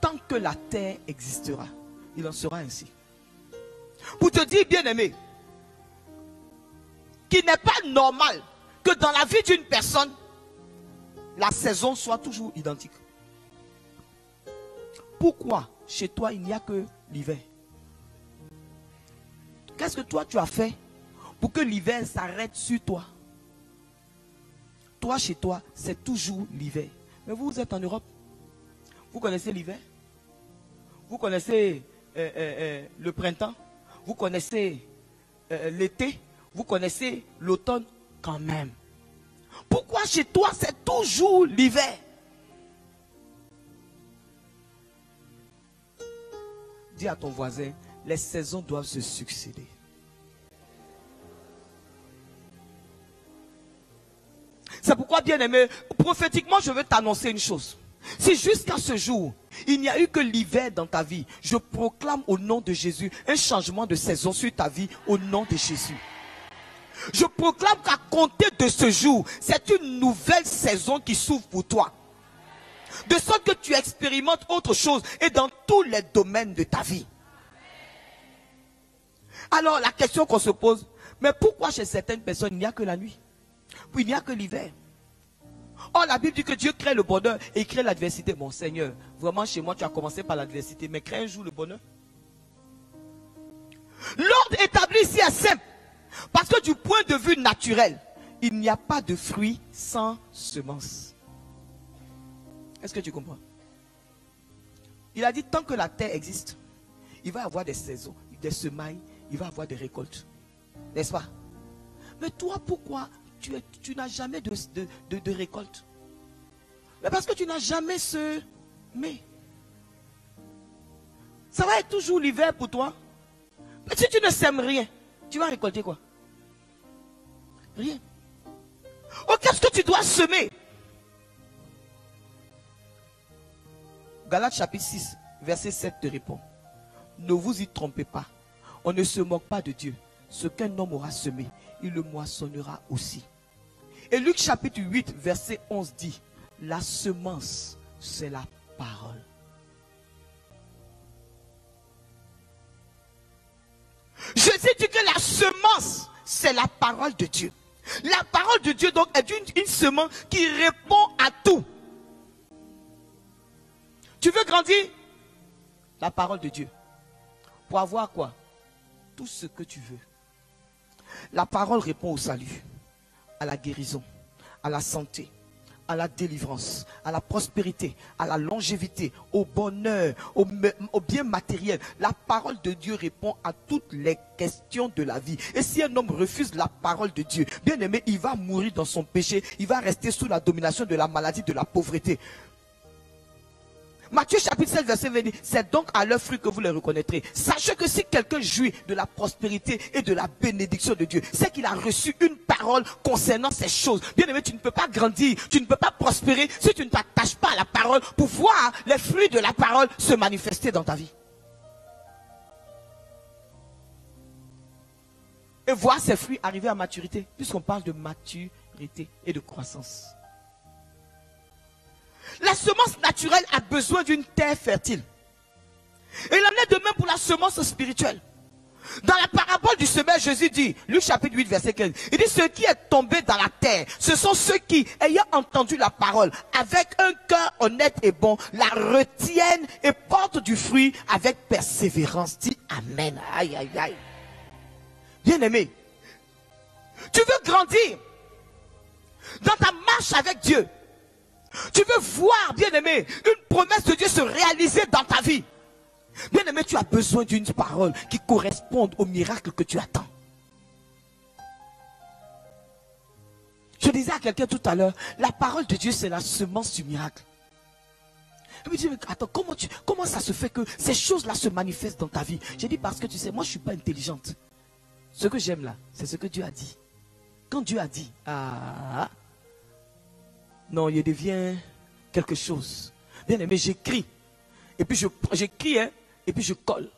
Tant que la terre existera, il en sera ainsi. Pour te dire, bien aimé, qu'il n'est pas normal que dans la vie d'une personne, la saison soit toujours identique. Pourquoi chez toi il n'y a que l'hiver? Qu'est-ce que toi tu as fait pour que l'hiver s'arrête sur toi? Toi chez toi, c'est toujours l'hiver. Mais vous êtes en Europe. Vous connaissez l'hiver? Vous connaissez le printemps? Vous connaissez l'été? Vous connaissez l'automne quand même? Pourquoi chez toi c'est toujours l'hiver? Dis à ton voisin, les saisons doivent se succéder. C'est pourquoi, bien aimé, prophétiquement je veux t'annoncer une chose. Si jusqu'à ce jour, il n'y a eu que l'hiver dans ta vie, je proclame au nom de Jésus un changement de saison sur ta vie au nom de Jésus. Je proclame qu'à compter de ce jour, c'est une nouvelle saison qui s'ouvre pour toi. De sorte que tu expérimentes autre chose et dans tous les domaines de ta vie. Alors la question qu'on se pose, mais pourquoi chez certaines personnes il n'y a que la nuit? Puis il n'y a que l'hiver. Or, la Bible dit que Dieu crée le bonheur et il crée l'adversité. Mon Seigneur, vraiment chez moi tu as commencé par l'adversité, mais crée un jour le bonheur. L'ordre établi ici est simple. Parce que du point de vue naturel, il n'y a pas de fruit sans semence. Est-ce que tu comprends? Il a dit tant que la terre existe, il va y avoir des saisons. des semailles, il va avoir des récoltes. N'est-ce pas? Mais toi, pourquoi tu n'as jamais de récolte? Mais parce que tu n'as jamais semé. Ça va être toujours l'hiver pour toi. Mais si tu ne sèmes rien, tu vas récolter quoi? Rien. Oh, qu'est-ce que tu dois semer? Galates chapitre 6, verset 7 te répond. Ne vous y trompez pas. On ne se moque pas de Dieu. Ce qu'un homme aura semé, il le moissonnera aussi. Et Luc chapitre 8, verset 11 dit, la semence, c'est la parole. Je dis que la semence, c'est la parole de Dieu. La parole de Dieu donc est une semence qui répond à tout. Tu veux grandir? La parole de Dieu. Pour avoir quoi? Tout ce que tu veux. La parole répond au salut, à la guérison, à la santé, à la délivrance, à la prospérité, à la longévité, au bonheur, au bien matériel. La parole de Dieu répond à toutes les questions de la vie. Et si un homme refuse la parole de Dieu, bien aimé, il va mourir dans son péché. Il va rester sous la domination de la maladie, de la pauvreté. Matthieu chapitre 7 verset 20 dit, c'est donc à leurs fruits que vous les reconnaîtrez. Sachez que si quelqu'un jouit de la prospérité et de la bénédiction de Dieu, c'est qu'il a reçu une parole concernant ces choses. Bien aimé, tu ne peux pas grandir, tu ne peux pas prospérer si tu ne t'attaches pas à la parole pour voir les fruits de la parole se manifester dans ta vie. Et voir ces fruits arriver à maturité, puisqu'on parle de maturité et de croissance. La semence naturelle a besoin d'une terre fertile. Et il en est de même pour la semence spirituelle. Dans la parabole du semeur, Jésus dit, Luc chapitre 8, verset 15, il dit, ce qui est tombé dans la terre, ce sont ceux qui, ayant entendu la parole, avec un cœur honnête et bon, la retiennent et portent du fruit avec persévérance. Dis Amen. Aïe, aïe, aïe. Bien aimé, tu veux grandir dans ta marche avec Dieu. Tu veux voir, bien aimé, une promesse de Dieu se réaliser dans ta vie. Bien aimé, tu as besoin d'une parole qui corresponde au miracle que tu attends. Je disais à quelqu'un tout à l'heure, la parole de Dieu c'est la semence du miracle. Il me dit, attends, comment ça se fait que ces choses-là se manifestent dans ta vie? J'ai dit, parce que tu sais, moi je ne suis pas intelligente. Ce que j'aime là, c'est ce que Dieu a dit. Quand Dieu a dit, non, il devient quelque chose. Bien aimé, j'écris. Et puis j'écris, et puis je colle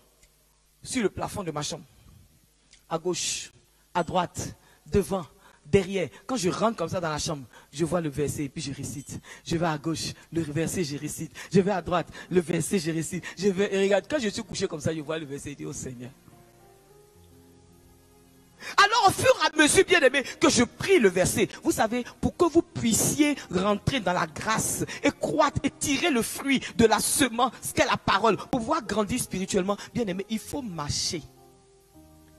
sur le plafond de ma chambre. À gauche, à droite, devant, derrière. Quand je rentre comme ça dans la chambre, je vois le verset et puis je récite. Je vais à gauche, le verset, je récite. Je vais à droite, le verset, je récite. Et regarde, quand je suis couché comme ça, je vois le verset et je dis, oh Seigneur. Alors au fur et à mesure, bien aimé, que je prie le verset, vous savez, pour que vous puissiez rentrer dans la grâce et croître et tirer le fruit de la semence qu'est la parole, pour pouvoir grandir spirituellement, bien aimé, il faut marcher.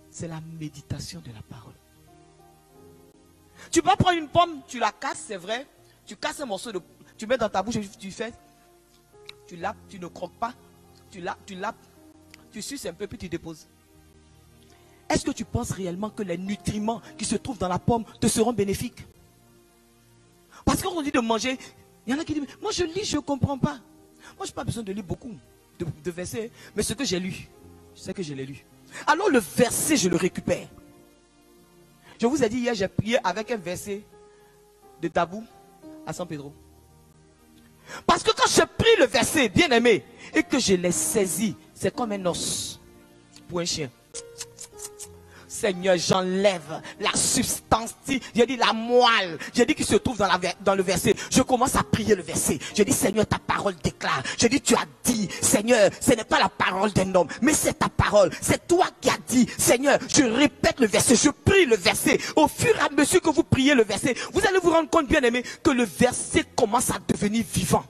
C'est la méditation de la parole. Tu peux prendre une pomme, tu la casses, c'est vrai, tu casses un morceau de, tu mets dans ta bouche et tu fais, tu lapes, tu ne croques pas, tu lapes, tu suces un peu puis tu déposes. Est-ce que tu penses réellement que les nutriments qui se trouvent dans la pomme te seront bénéfiques? Parce qu'on dit de manger, il y en a qui disent, moi je lis, je ne comprends pas. Moi je n'ai pas besoin de lire beaucoup de versets, mais ce que j'ai lu, je sais que je l'ai lu. Alors le verset, je le récupère. Je vous ai dit hier, j'ai prié avec un verset de Tabou à San Pedro. Parce que quand je prie le verset, bien aimé, et que je l'ai saisi, c'est comme un os pour un chien. Seigneur, j'enlève la substance, j'ai dit la moelle, j'ai dit qui se trouve dans le verset. Je commence à prier le verset. Je dis, Seigneur, ta parole déclare. Je dis, tu as dit, Seigneur, ce n'est pas la parole d'un homme, mais c'est ta parole. C'est toi qui as dit, Seigneur, je répète le verset, je prie le verset. Au fur et à mesure que vous priez le verset, vous allez vous rendre compte, bien aimé, que le verset commence à devenir vivant.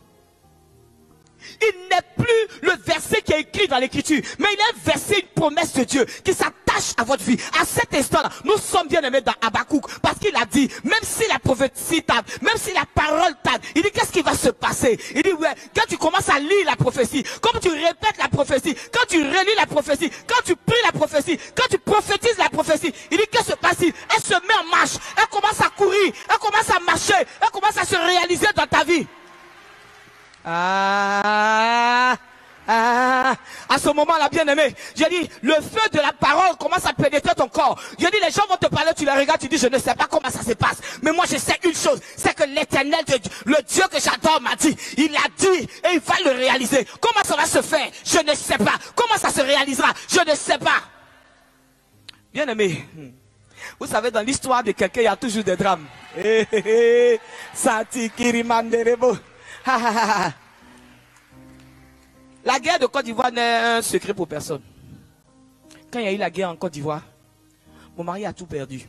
il n'est plus le verset qui est écrit dans l'écriture, mais il est un verset, une promesse de Dieu qui s'attache à votre vie. À cet instant-là, nous sommes bien aimés dans Habakkuk, parce qu'il a dit, même si la prophétie tarde, même si la parole tarde, il dit qu'est-ce qui va se passer? Il dit ouais, quand tu commences à lire la prophétie, comme tu répètes la prophétie, quand tu relis la prophétie, quand tu pries la prophétie, quand tu prophétises la prophétie, il dit qu'est-ce qui se passe? Elle se met en marche, elle commence à courir, elle commence à marcher, elle commence à se réaliser dans ta vie. À ce moment-là, bien-aimé, j'ai dit, le feu de la parole commence à pénétrer ton corps. J'ai dit, les gens vont te parler, tu les regardes, tu dis, je ne sais pas comment ça se passe. Mais moi, je sais une chose, c'est que l'Éternel, le Dieu que j'adore m'a dit, il a dit, et il va le réaliser. Comment ça va se faire? Je ne sais pas. Comment ça se réalisera? Je ne sais pas. Bien-aimé, vous savez, dans l'histoire de quelqu'un, il y a toujours des drames. Sati Kirimanderebo. La guerre de Côte d'Ivoire n'est un secret pour personne. Quand il y a eu la guerre en Côte d'Ivoire, mon mari a tout perdu.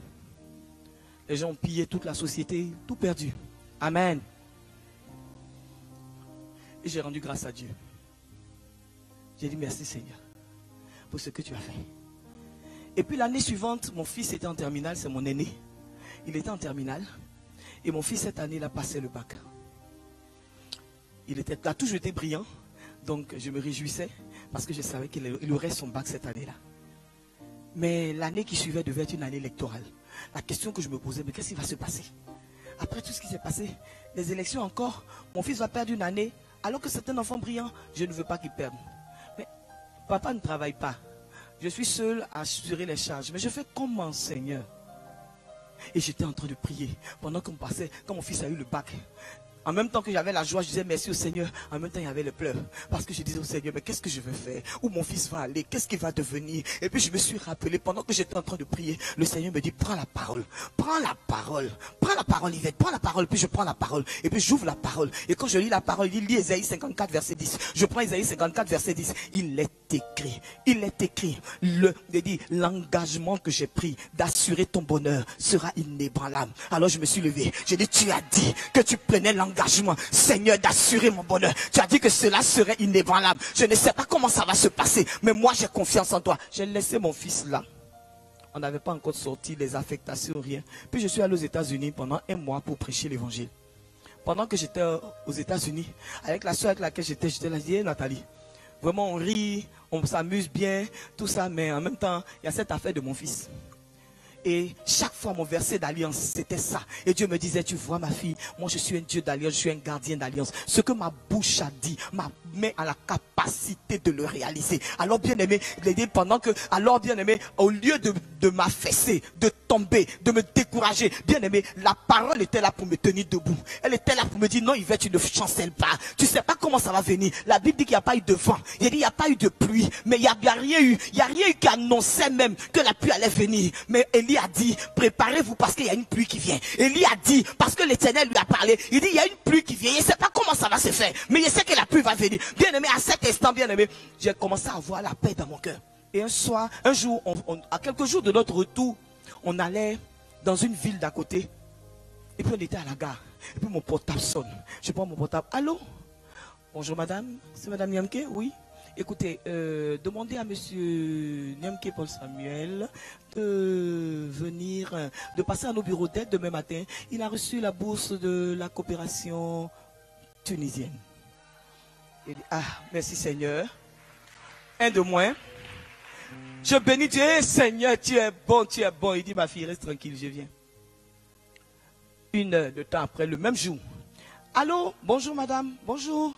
Les gens ont pillé toute la société, tout perdu. Amen. Et j'ai rendu grâce à Dieu. J'ai dit merci Seigneur pour ce que tu as fait. Et puis l'année suivante, mon fils était en terminale, c'est mon aîné. Il était en terminale. Et mon fils cette année, il a passé le bac. Il a toujours été brillant. Donc je me réjouissais parce que je savais qu'il aurait son bac cette année-là. Mais l'année qui suivait devait être une année électorale. La question que je me posais, mais qu'est-ce qui va se passer? Après tout ce qui s'est passé, les élections encore, mon fils va perdre une année, alors que c'est un enfant brillant, je ne veux pas qu'il perde. Mais papa ne travaille pas. Je suis seul à assurer les charges. Mais je fais comment, Seigneur? Et j'étais en train de prier pendant qu'on passait, quand mon fils a eu le bac. En même temps que j'avais la joie, je disais merci au Seigneur. En même temps, il y avait les pleurs. Parce que je disais au Seigneur, mais qu'est-ce que je vais faire? Où mon fils va aller? Qu'est-ce qu'il va devenir? Et puis je me suis rappelé, pendant que j'étais en train de prier, le Seigneur me dit, prends la parole. Prends la parole. Prends la parole, Yvette. Prends la parole. Puis je prends la parole. Et puis j'ouvre la parole. Et quand je lis la parole, il lit Ésaïe 54, verset 10. Je prends Ésaïe 54, verset 10. Il est écrit. Il est écrit. L'engagement que j'ai pris d'assurer ton bonheur sera inébranlable. Alors je me suis levé. J'ai dit, tu as dit que tu prenais l'engagement, Seigneur, d'assurer mon bonheur. Tu as dit que cela serait inébranlable. Je ne sais pas comment ça va se passer, mais moi j'ai confiance en toi. J'ai laissé mon fils là. On n'avait pas encore sorti les affectations, rien. Puis je suis allé aux États-Unis pendant 1 mois pour prêcher l'évangile. Pendant que j'étais aux États-Unis, avec la soeur avec laquelle j'étais là, je dis, Nathalie, vraiment on rit, on s'amuse bien, tout ça, mais en même temps, il y a cette affaire de mon fils. Et chaque fois mon verset d'alliance, c'était ça. Et Dieu me disait, tu vois ma fille, moi je suis un Dieu d'alliance, je suis un gardien d'alliance. Ce que ma bouche a dit, m'a mis à la capacité de le réaliser. Alors bien aimé, au lieu de m'affaisser, de tomber, de me décourager, bien aimé, la parole était là pour me tenir debout. Elle était là pour me dire, non Yvette, tu ne chancelles pas. Tu sais pas comment ça va venir. La Bible dit qu'il n'y a pas eu de vent. Il dit, il n'y a pas eu de pluie. Mais il n'y a rien eu. Il n'y a rien eu qui annonçait même que la pluie allait venir. Mais Élie a dit, préparez-vous parce qu'il y a une pluie qui vient. Élie a dit, parce que l'Éternel lui a parlé, il dit, il y a une pluie qui vient. Il ne sait pas comment ça va se faire, mais il sait que la pluie va venir. Bien aimé, à cet instant, bien aimé, j'ai commencé à avoir la paix dans mon cœur. Et un jour, à quelques jours de notre retour, on allait dans une ville d'à côté. Et puis on était à la gare. Et puis mon portable sonne. Je prends mon portable. Allô? Bonjour madame. C'est madame Niamke? Oui. Écoutez, demandez à monsieur Niamke Paul Samuel de venir, de passer à nos bureaux d'aide demain matin. Il a reçu la bourse de la coopération tunisienne. Il dit, ah, merci Seigneur. Un de moins. Je bénis Dieu, Seigneur, tu es bon, tu es bon. Il dit, ma fille, reste tranquille, je viens. 1 heure de temps après, le même jour. Allô, bonjour madame, bonjour.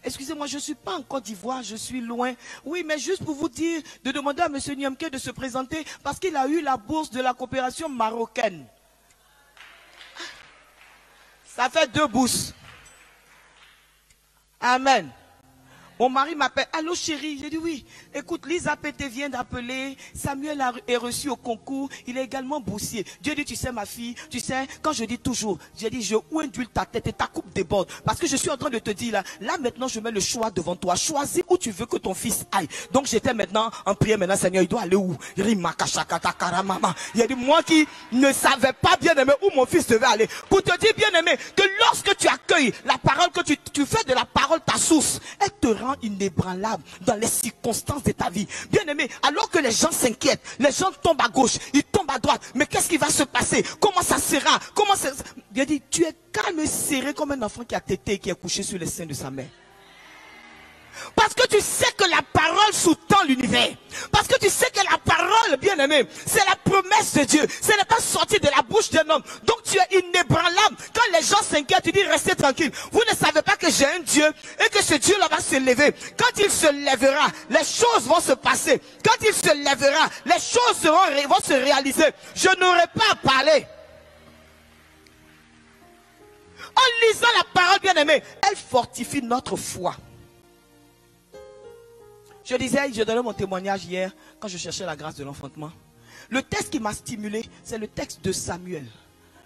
Excusez-moi, je ne suis pas en Côte d'Ivoire, je suis loin. Oui, mais juste pour vous dire, de demander à M. Niamke de se présenter parce qu'il a eu la bourse de la coopération marocaine. Ça fait 2 bourses. Amen. Mon mari m'appelle, allô chérie, j'ai dit oui. Écoute, Lisa Pété vient d'appeler, Samuel est reçu au concours, il est également boursier. Dieu dit, tu sais ma fille, tu sais, quand je dis toujours, j'ai dit, je ondule ta tête et ta coupe déborde. Parce que je suis en train de te dire là maintenant je mets le choix devant toi. Choisis où tu veux que ton fils aille. Donc j'étais maintenant en prière, maintenant Seigneur, il doit aller où? Il a dit, moi qui ne savais pas bien aimé où mon fils devait aller. Pour te dire bien aimé, que lorsque tu accueilles la parole, que tu fais de la parole ta source, elle te rend inébranlable dans les circonstances de ta vie. Bien aimé, alors que les gens s'inquiètent, les gens tombent à gauche, ils tombent à droite, mais qu'est-ce qui va se passer? Comment ça sera? Il a dit, tu es calme et serré comme un enfant qui a tété et qui est couché sur les seins de sa mère. Parce que tu sais que la parole sous-tend l'univers. Parce que tu sais que la parole, bien aimé, c'est la promesse de Dieu. Ce n'est pas sorti de la bouche d'un homme. Donc tu es inébranlable. Quand les gens s'inquiètent, tu dis restez tranquille. Vous ne savez pas que j'ai un Dieu et que ce Dieu-là va se lever. Quand il se lèvera, les choses vont se passer. Quand il se lèvera, les choses vont se réaliser. Je n'aurai pas à parler. En lisant la parole, bien aimé, elle fortifie notre foi. Je disais, je donnais mon témoignage hier quand je cherchais la grâce de l'enfantement. Le texte qui m'a stimulé, c'est le texte de Samuel.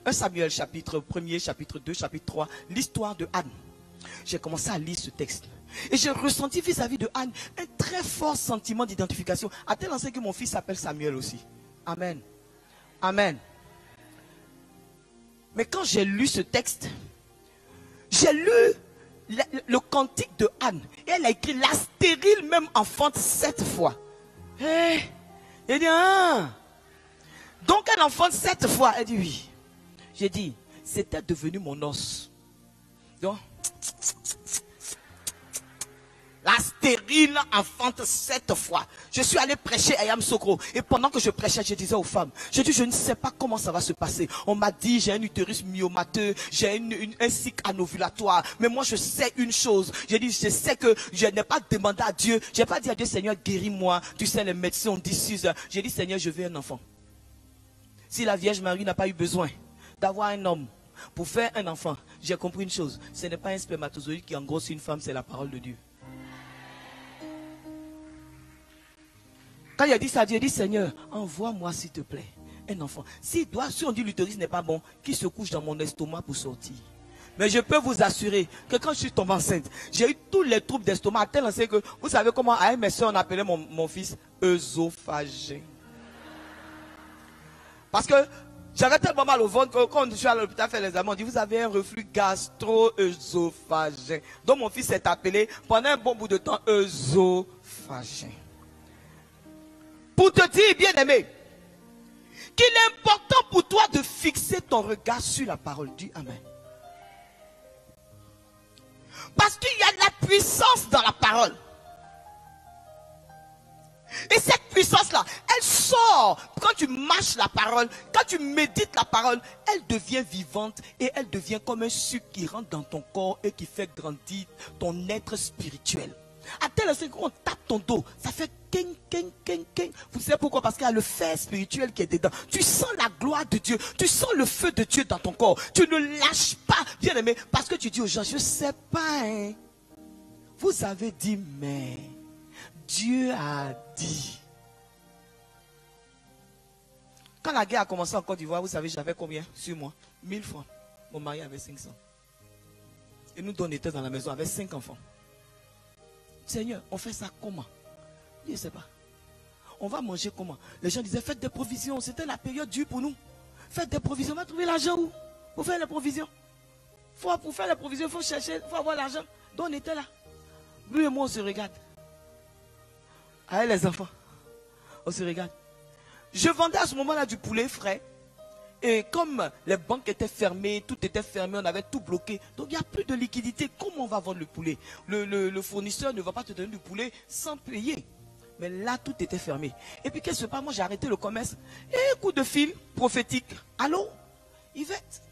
1 Samuel, chapitre 1er, chapitre 2, chapitre 3, l'histoire de Anne. J'ai commencé à lire ce texte. Et j'ai ressenti vis-à-vis de Anne un très fort sentiment d'identification. À tel enseigne que mon fils s'appelle Samuel aussi. Amen. Amen. Mais quand j'ai lu ce texte, j'ai lu le cantique de Anne. Et elle a écrit, la stérile même enfante 7 fois. Elle dit, ah. Donc elle enfante 7 fois. Elle dit oui. J'ai dit, c'était devenu mon os. Donc, la stérile enfante 7 fois. Je suis allé prêcher à Yamsokro. Et pendant que je prêchais, je disais aux femmes, je dis, je ne sais pas comment ça va se passer. On m'a dit, j'ai un utérus myomateux, j'ai un cycle anovulatoire. Mais moi, je sais une chose. J'ai dit, je sais que je n'ai pas demandé à Dieu. Je n'ai pas dit à Dieu, Seigneur, guéris-moi. Tu sais, les médecins ont dit 6 heures. J'ai dit, Seigneur, je veux un enfant. Si la Vierge Marie n'a pas eu besoin d'avoir un homme pour faire un enfant, j'ai compris une chose. Ce n'est pas un spermatozoïde qui engrosse une femme, c'est la parole de Dieu. Quand il a dit ça, Dieu a dit, Seigneur, envoie-moi s'il te plaît un enfant. Si on dit l'utérus n'est pas bon, qui se couche dans mon estomac pour sortir. Mais je peux vous assurer que quand je suis tombée enceinte, j'ai eu tous les troubles d'estomac, tel enseigne que, vous savez comment, à mes soeurs, on appelait mon fils œsophagien. Parce que j'avais tellement mal au ventre que quand je suis à l'hôpital faire les examens, on dit, vous avez un reflux gastro-œsophagien. Donc mon fils s'est appelé, pendant un bon bout de temps, œsophagien. Pour te dire, bien aimé, qu'il est important pour toi de fixer ton regard sur la parole. Dis Amen. Parce qu'il y a de la puissance dans la parole. Et cette puissance-là, elle sort quand tu mâches la parole, quand tu médites la parole, elle devient vivante et elle devient comme un sucre qui rentre dans ton corps et qui fait grandir ton être spirituel. À tel instant qu'on tape ton dos, ça fait king, king, king, king. Vous savez pourquoi? Parce qu'il y a le fer spirituel qui est dedans. Tu sens la gloire de Dieu, tu sens le feu de Dieu dans ton corps. Tu ne lâches pas, bien aimé, parce que tu dis aux gens, je ne sais pas, hein. Vous avez dit, mais Dieu a dit. Quand la guerre a commencé en Côte d'Ivoire, vous savez, j'avais combien sur moi? 1000 francs. Mon mari avait 500. Et nous, on était dans la maison avec 5 enfants. Seigneur, on fait ça comment? Je ne sais pas. On va manger comment? Les gens disaient, faites des provisions. C'était la période dure pour nous. Faites des provisions. On va trouver l'argent où? Pour faire les provisions. Pour faire les provisions, il faut chercher, il faut avoir l'argent. Donc on était là. Lui et moi, on se regarde. Allez les enfants, on se regarde. Je vendais à ce moment-là du poulet frais. Et comme les banques étaient fermées, tout était fermé, on avait tout bloqué. Donc il n'y a plus de liquidité. Comment on va vendre le poulet? Le fournisseur ne va pas te donner du poulet sans payer. Mais là, tout était fermé. Et puis qu'est-ce qui se passe? Moi, j'ai arrêté le commerce. Et coup de fil prophétique. Allô, Yvette,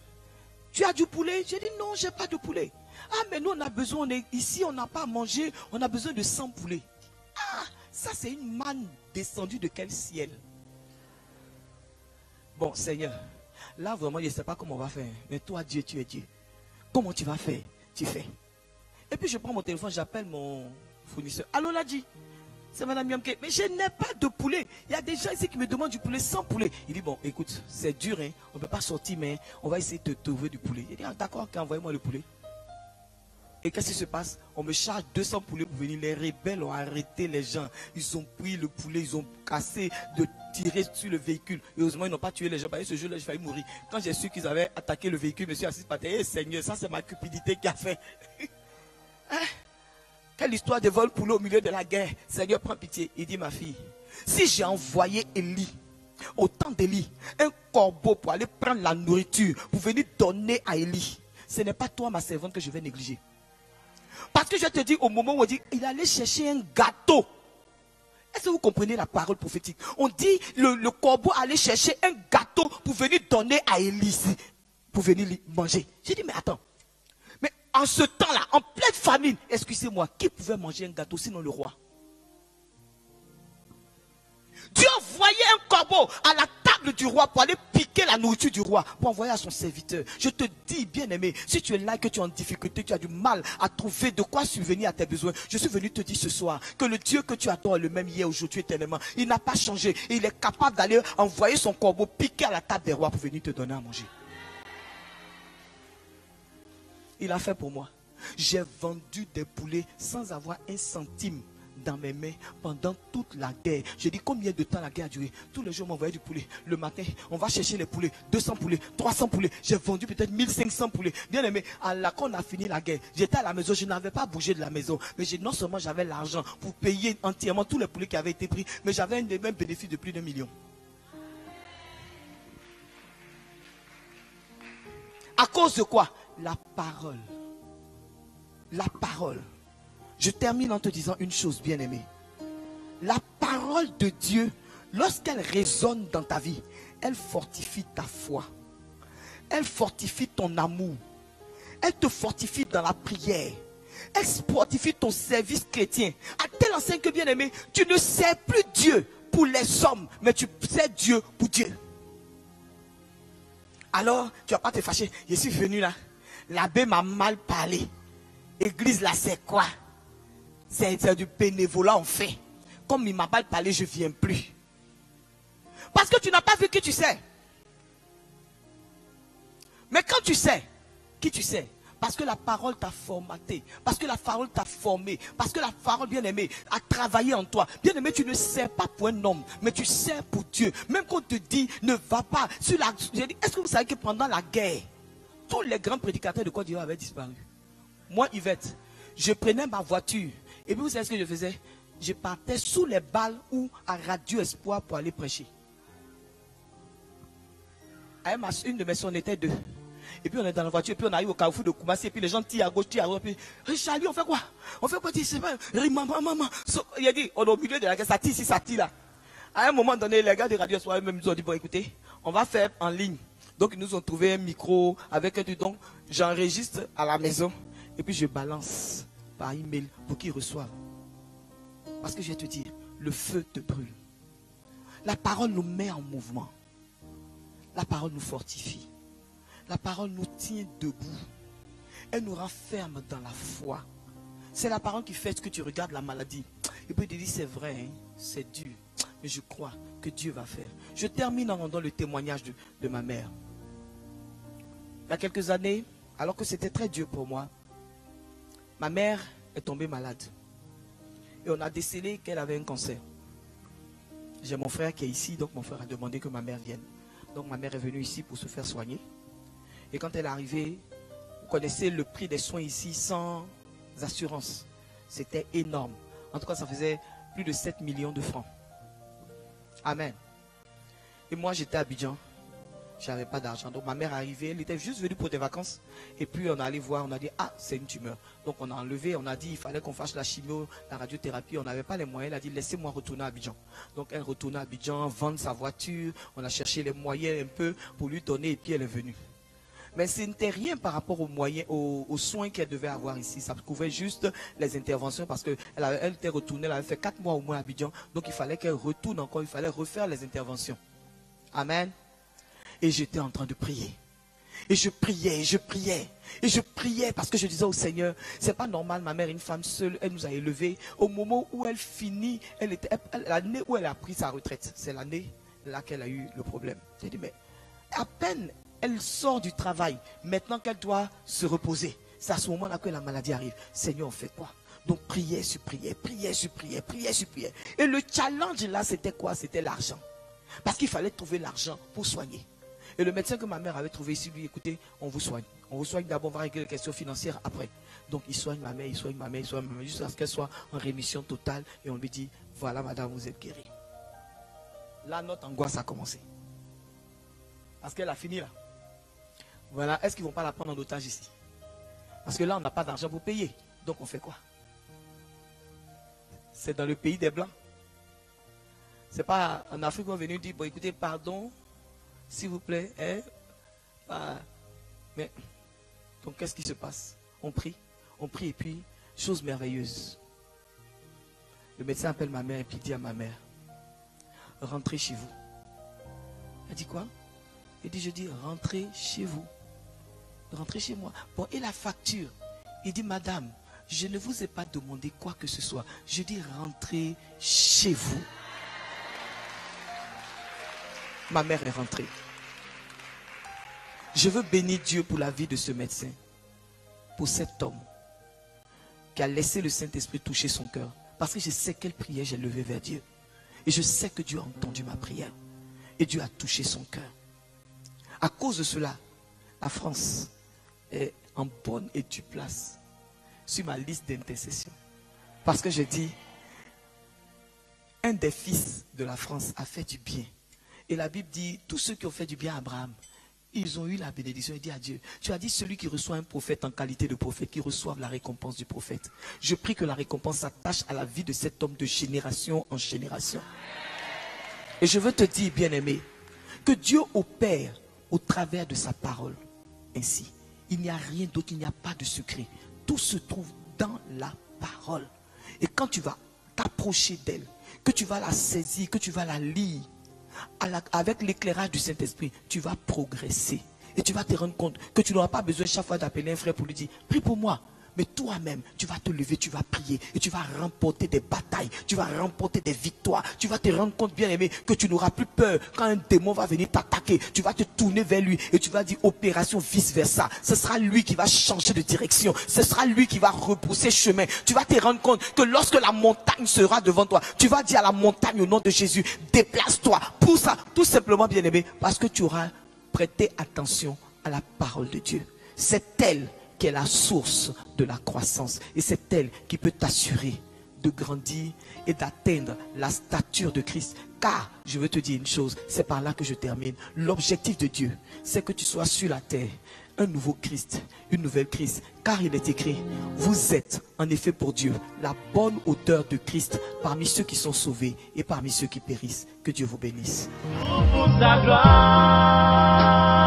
tu as du poulet? J'ai dit non, je n'ai pas de poulet. Ah, mais nous, on a besoin, ici, on n'a pas à manger, on a besoin de 100 poulets. Ah, ça, c'est une manne descendue de quel ciel? Bon, Seigneur, là, vraiment, je ne sais pas comment on va faire. Mais toi, Dieu, tu es Dieu. Comment tu vas faire? Tu fais. Et puis, je prends mon téléphone, j'appelle mon fournisseur. Allô, l'a dit. C'est Madame Yamke. Mais je n'ai pas de poulet. Il y a des gens ici qui me demandent du poulet sans poulet. Il dit, bon, écoute, c'est dur, hein. On ne peut pas sortir, mais on va essayer de te trouver du poulet. Il dit, ah, d'accord, envoyez-moi le poulet. Et qu'est-ce qui se passe? On me charge 200 poulets pour venir. Les rebelles ont arrêté les gens. Ils ont pris le poulet, ils ont cassé, de tirer sur le véhicule. Et heureusement, ils n'ont pas tué les gens. Ce jour-là, j'ai failli mourir. Quand j'ai su qu'ils avaient attaqué le véhicule, je me suis assis par terre. Seigneur, ça c'est ma cupidité qui a fait. Hein? Quelle histoire de vol poulet au milieu de la guerre. Seigneur, prends pitié. Il dit, ma fille, si j'ai envoyé Élie, au temps d'Élie, un corbeau pour aller prendre la nourriture, pour venir donner à Élie, ce n'est pas toi, ma servante, que je vais négliger. Parce que je te dis, au moment où on dit, il allait chercher un gâteau. Est-ce que vous comprenez la parole prophétique? On dit, le corbeau allait chercher un gâteau pour venir donner à Élie, pour venir manger. J'ai dit, mais attends. Mais en ce temps-là, en pleine famine, excusez-moi, qui pouvait manger un gâteau sinon le roi? Dieu envoyait un corbeau à la table du roi pour aller piquer la nourriture du roi, pour envoyer à son serviteur. Je te dis, bien-aimé, si tu es là, que tu es en difficulté, tu as du mal à trouver de quoi subvenir à tes besoins, je suis venu te dire ce soir que le Dieu que tu adores est le même hier, aujourd'hui, éternellement. Il n'a pas changé. Il est capable d'aller envoyer son corbeau piquer à la table des rois pour venir te donner à manger. Il a fait pour moi. J'ai vendu des poulets sans avoir un centime dans mes mains pendant toute la guerre. Je dis combien de temps la guerre a duré. Tous les jours on m'envoyait du poulet. Le matin, on va chercher les poulets. 200 poulets, 300 poulets. J'ai vendu peut-être 1500 poulets. Bien aimé, quand on a fini la guerre, j'étais à la maison, je n'avais pas bougé de la maison. Mais non seulement j'avais l'argent pour payer entièrement tous les poulets qui avaient été pris, mais j'avais un des mêmes bénéfices de plus d'1 million. À cause de quoi? La parole. La parole. Je termine en te disant une chose, bien-aimé. La parole de Dieu, lorsqu'elle résonne dans ta vie, elle fortifie ta foi. Elle fortifie ton amour. Elle te fortifie dans la prière. Elle fortifie ton service chrétien. À tel enseigne que, bien-aimé, tu ne sers plus Dieu pour les hommes, mais tu sers Dieu pour Dieu. Alors, tu ne vas pas te fâcher. Je suis venu là. L'abbé m'a mal parlé. Église là, c'est quoi? C'est du bénévolat en fait. Comme il m'a mal parlé, je ne viens plus. Parce que tu n'as pas vu qui tu sais. Mais quand tu sais, qui tu sais? Parce que la parole t'a formaté. Parce que la parole t'a formé. Parce que la parole, bien aimé, a travaillé en toi. Bien aimé, tu ne sers pas pour un homme, mais tu sers pour Dieu. Même quand on te dit, ne va pas. Est-ce que vous savez que pendant la guerre, tous les grands prédicateurs de Côte d'Ivoire avaient disparu? Moi, Yvette, je prenais ma voiture. Et puis vous savez ce que je faisais? Je partais sous les balles ou à Radio Espoir pour aller prêcher. Une de mes soeurs, on était deux. Et puis on est dans la voiture, et puis on arrive au carrefour de Koumassi, et puis les gens tirent à gauche, tirent à droite, et puis Charlie, on fait quoi? On fait quoi? Il dit, maman. Il a dit, on est au milieu de la guerre, ça tire ici, ça tire là. À un moment donné, les gars de Radio Espoir même nous ont dit, bon écoutez, on va faire en ligne. Donc ils nous ont trouvé un micro avec un truc, donc j'enregistre à la maison, et puis je balance par email pour qu'ils reçoivent. Parce que je vais te dire, le feu te brûle. La parole nous met en mouvement. La parole nous fortifie. La parole nous tient debout. Elle nous renferme dans la foi. C'est la parole qui fait que tu regardes la maladie. Et puis tu te dis, c'est vrai, hein, c'est dur. Mais je crois que Dieu va faire. Je termine en rendant le témoignage de ma mère. Il y a quelques années, alors que c'était très dur pour moi, ma mère est tombée malade. Et on a décelé qu'elle avait un cancer. J'ai mon frère qui est ici, donc mon frère a demandé que ma mère vienne. Donc ma mère est venue ici pour se faire soigner. Et quand elle est arrivée, vous connaissez le prix des soins ici sans assurance. C'était énorme. En tout cas, ça faisait plus de 7 millions de francs. Amen. Et moi, j'étais à Abidjan. Je n'avais pas d'argent. Donc ma mère est arrivée, elle était juste venue pour des vacances. Et puis on est allé voir, on a dit, ah, c'est une tumeur. Donc on a enlevé, on a dit, il fallait qu'on fasse la chimio, la radiothérapie. On n'avait pas les moyens. Elle a dit, laissez-moi retourner à Abidjan. Donc elle retourne à Abidjan, vendre sa voiture. On a cherché les moyens un peu pour lui donner et puis elle est venue. Mais ce n'était rien par rapport aux moyens, aux soins qu'elle devait avoir ici. Ça couvrait juste les interventions parce qu'elle était retournée, elle avait fait 4 mois au moins à Abidjan. Donc il fallait qu'elle retourne encore, il fallait refaire les interventions. Amen. Et j'étais en train de prier. Et je priais, et je priais parce que je disais au Seigneur, c'est pas normal, ma mère, une femme seule, elle nous a élevés. Au moment où elle finit, l'année où elle a pris sa retraite, c'est l'année là qu'elle a eu le problème. J'ai dit, mais à peine elle sort du travail, maintenant qu'elle doit se reposer, c'est à ce moment-là que la maladie arrive. Seigneur, on fait quoi? Donc prière sur prière, prière sur prière, prière sur prière. Et le challenge là, c'était quoi? C'était l'argent. Parce qu'il fallait trouver l'argent pour soigner. Et le médecin que ma mère avait trouvé ici, lui, écoutez, on vous soigne. On vous soigne d'abord, on va régler les questions financières après. Donc il soigne ma mère, il soigne ma mère, il soigne ma mère, jusqu'à ce qu'elle soit en rémission totale. Et on lui dit, voilà madame, vous êtes guérie. Là, notre angoisse a commencé. Parce qu'elle a fini là. Voilà, est-ce qu'ils ne vont pas la prendre en otage ici? Parce que là, on n'a pas d'argent pour payer. Donc on fait quoi? C'est dans le pays des Blancs. C'est pas en Afrique qu'on est venu dire, bon écoutez, pardon, s'il vous plaît. Mais, donc qu'est-ce qui se passe? On prie et puis, chose merveilleuse. Le médecin appelle ma mère et puis dit à ma mère, rentrez chez vous. Elle dit quoi? Il dit, je dis, rentrez chez vous. Rentrez chez moi. Bon, et la facture? Il dit, madame, je ne vous ai pas demandé quoi que ce soit. Je dis, rentrez chez vous. Ma mère est rentrée. Je veux bénir Dieu pour la vie de ce médecin. Pour cet homme qui a laissé le Saint-Esprit toucher son cœur. Parce que je sais quelle prière j'ai levée vers Dieu. Et je sais que Dieu a entendu ma prière. Et Dieu a touché son cœur. À cause de cela, la France est en bonne et due place sur ma liste d'intercession. Parce que je dis, un des fils de la France a fait du bien. Et la Bible dit, tous ceux qui ont fait du bien à Abraham, ils ont eu la bénédiction. Il dit à Dieu, tu as dit celui qui reçoit un prophète en qualité de prophète, qui reçoive la récompense du prophète. Je prie que la récompense s'attache à la vie de cet homme de génération en génération. Et je veux te dire, bien-aimé, que Dieu opère au travers de sa parole. Ainsi, il n'y a rien d'autre, il n'y a pas de secret. Tout se trouve dans la parole. Et quand tu vas t'approcher d'elle, que tu vas la saisir, que tu vas la lire, avec l'éclairage du Saint-Esprit, tu vas progresser. Et tu vas te rendre compte que tu n'auras pas besoin chaque fois d'appeler un frère pour lui dire, prie pour moi. Mais toi-même, tu vas te lever, tu vas prier et tu vas remporter des batailles, tu vas remporter des victoires. Tu vas te rendre compte, bien aimé, que tu n'auras plus peur quand un démon va venir t'attaquer. Tu vas te tourner vers lui et tu vas dire opération vice-versa. Ce sera lui qui va changer de direction. Ce sera lui qui va repousser chemin. Tu vas te rendre compte que lorsque la montagne sera devant toi, tu vas dire à la montagne au nom de Jésus, déplace-toi. Pour ça, tout simplement, bien aimé, parce que tu auras prêté attention à la parole de Dieu. C'est elle qui est la source de la croissance. Et c'est elle qui peut t'assurer de grandir et d'atteindre la stature de Christ. Car, je veux te dire une chose, c'est par là que je termine. L'objectif de Dieu, c'est que tu sois sur la terre un nouveau Christ, une nouvelle Christ. Car il est écrit, vous êtes en effet pour Dieu la bonne odeur de Christ parmi ceux qui sont sauvés et parmi ceux qui périssent. Que Dieu vous bénisse. Pour sa gloire.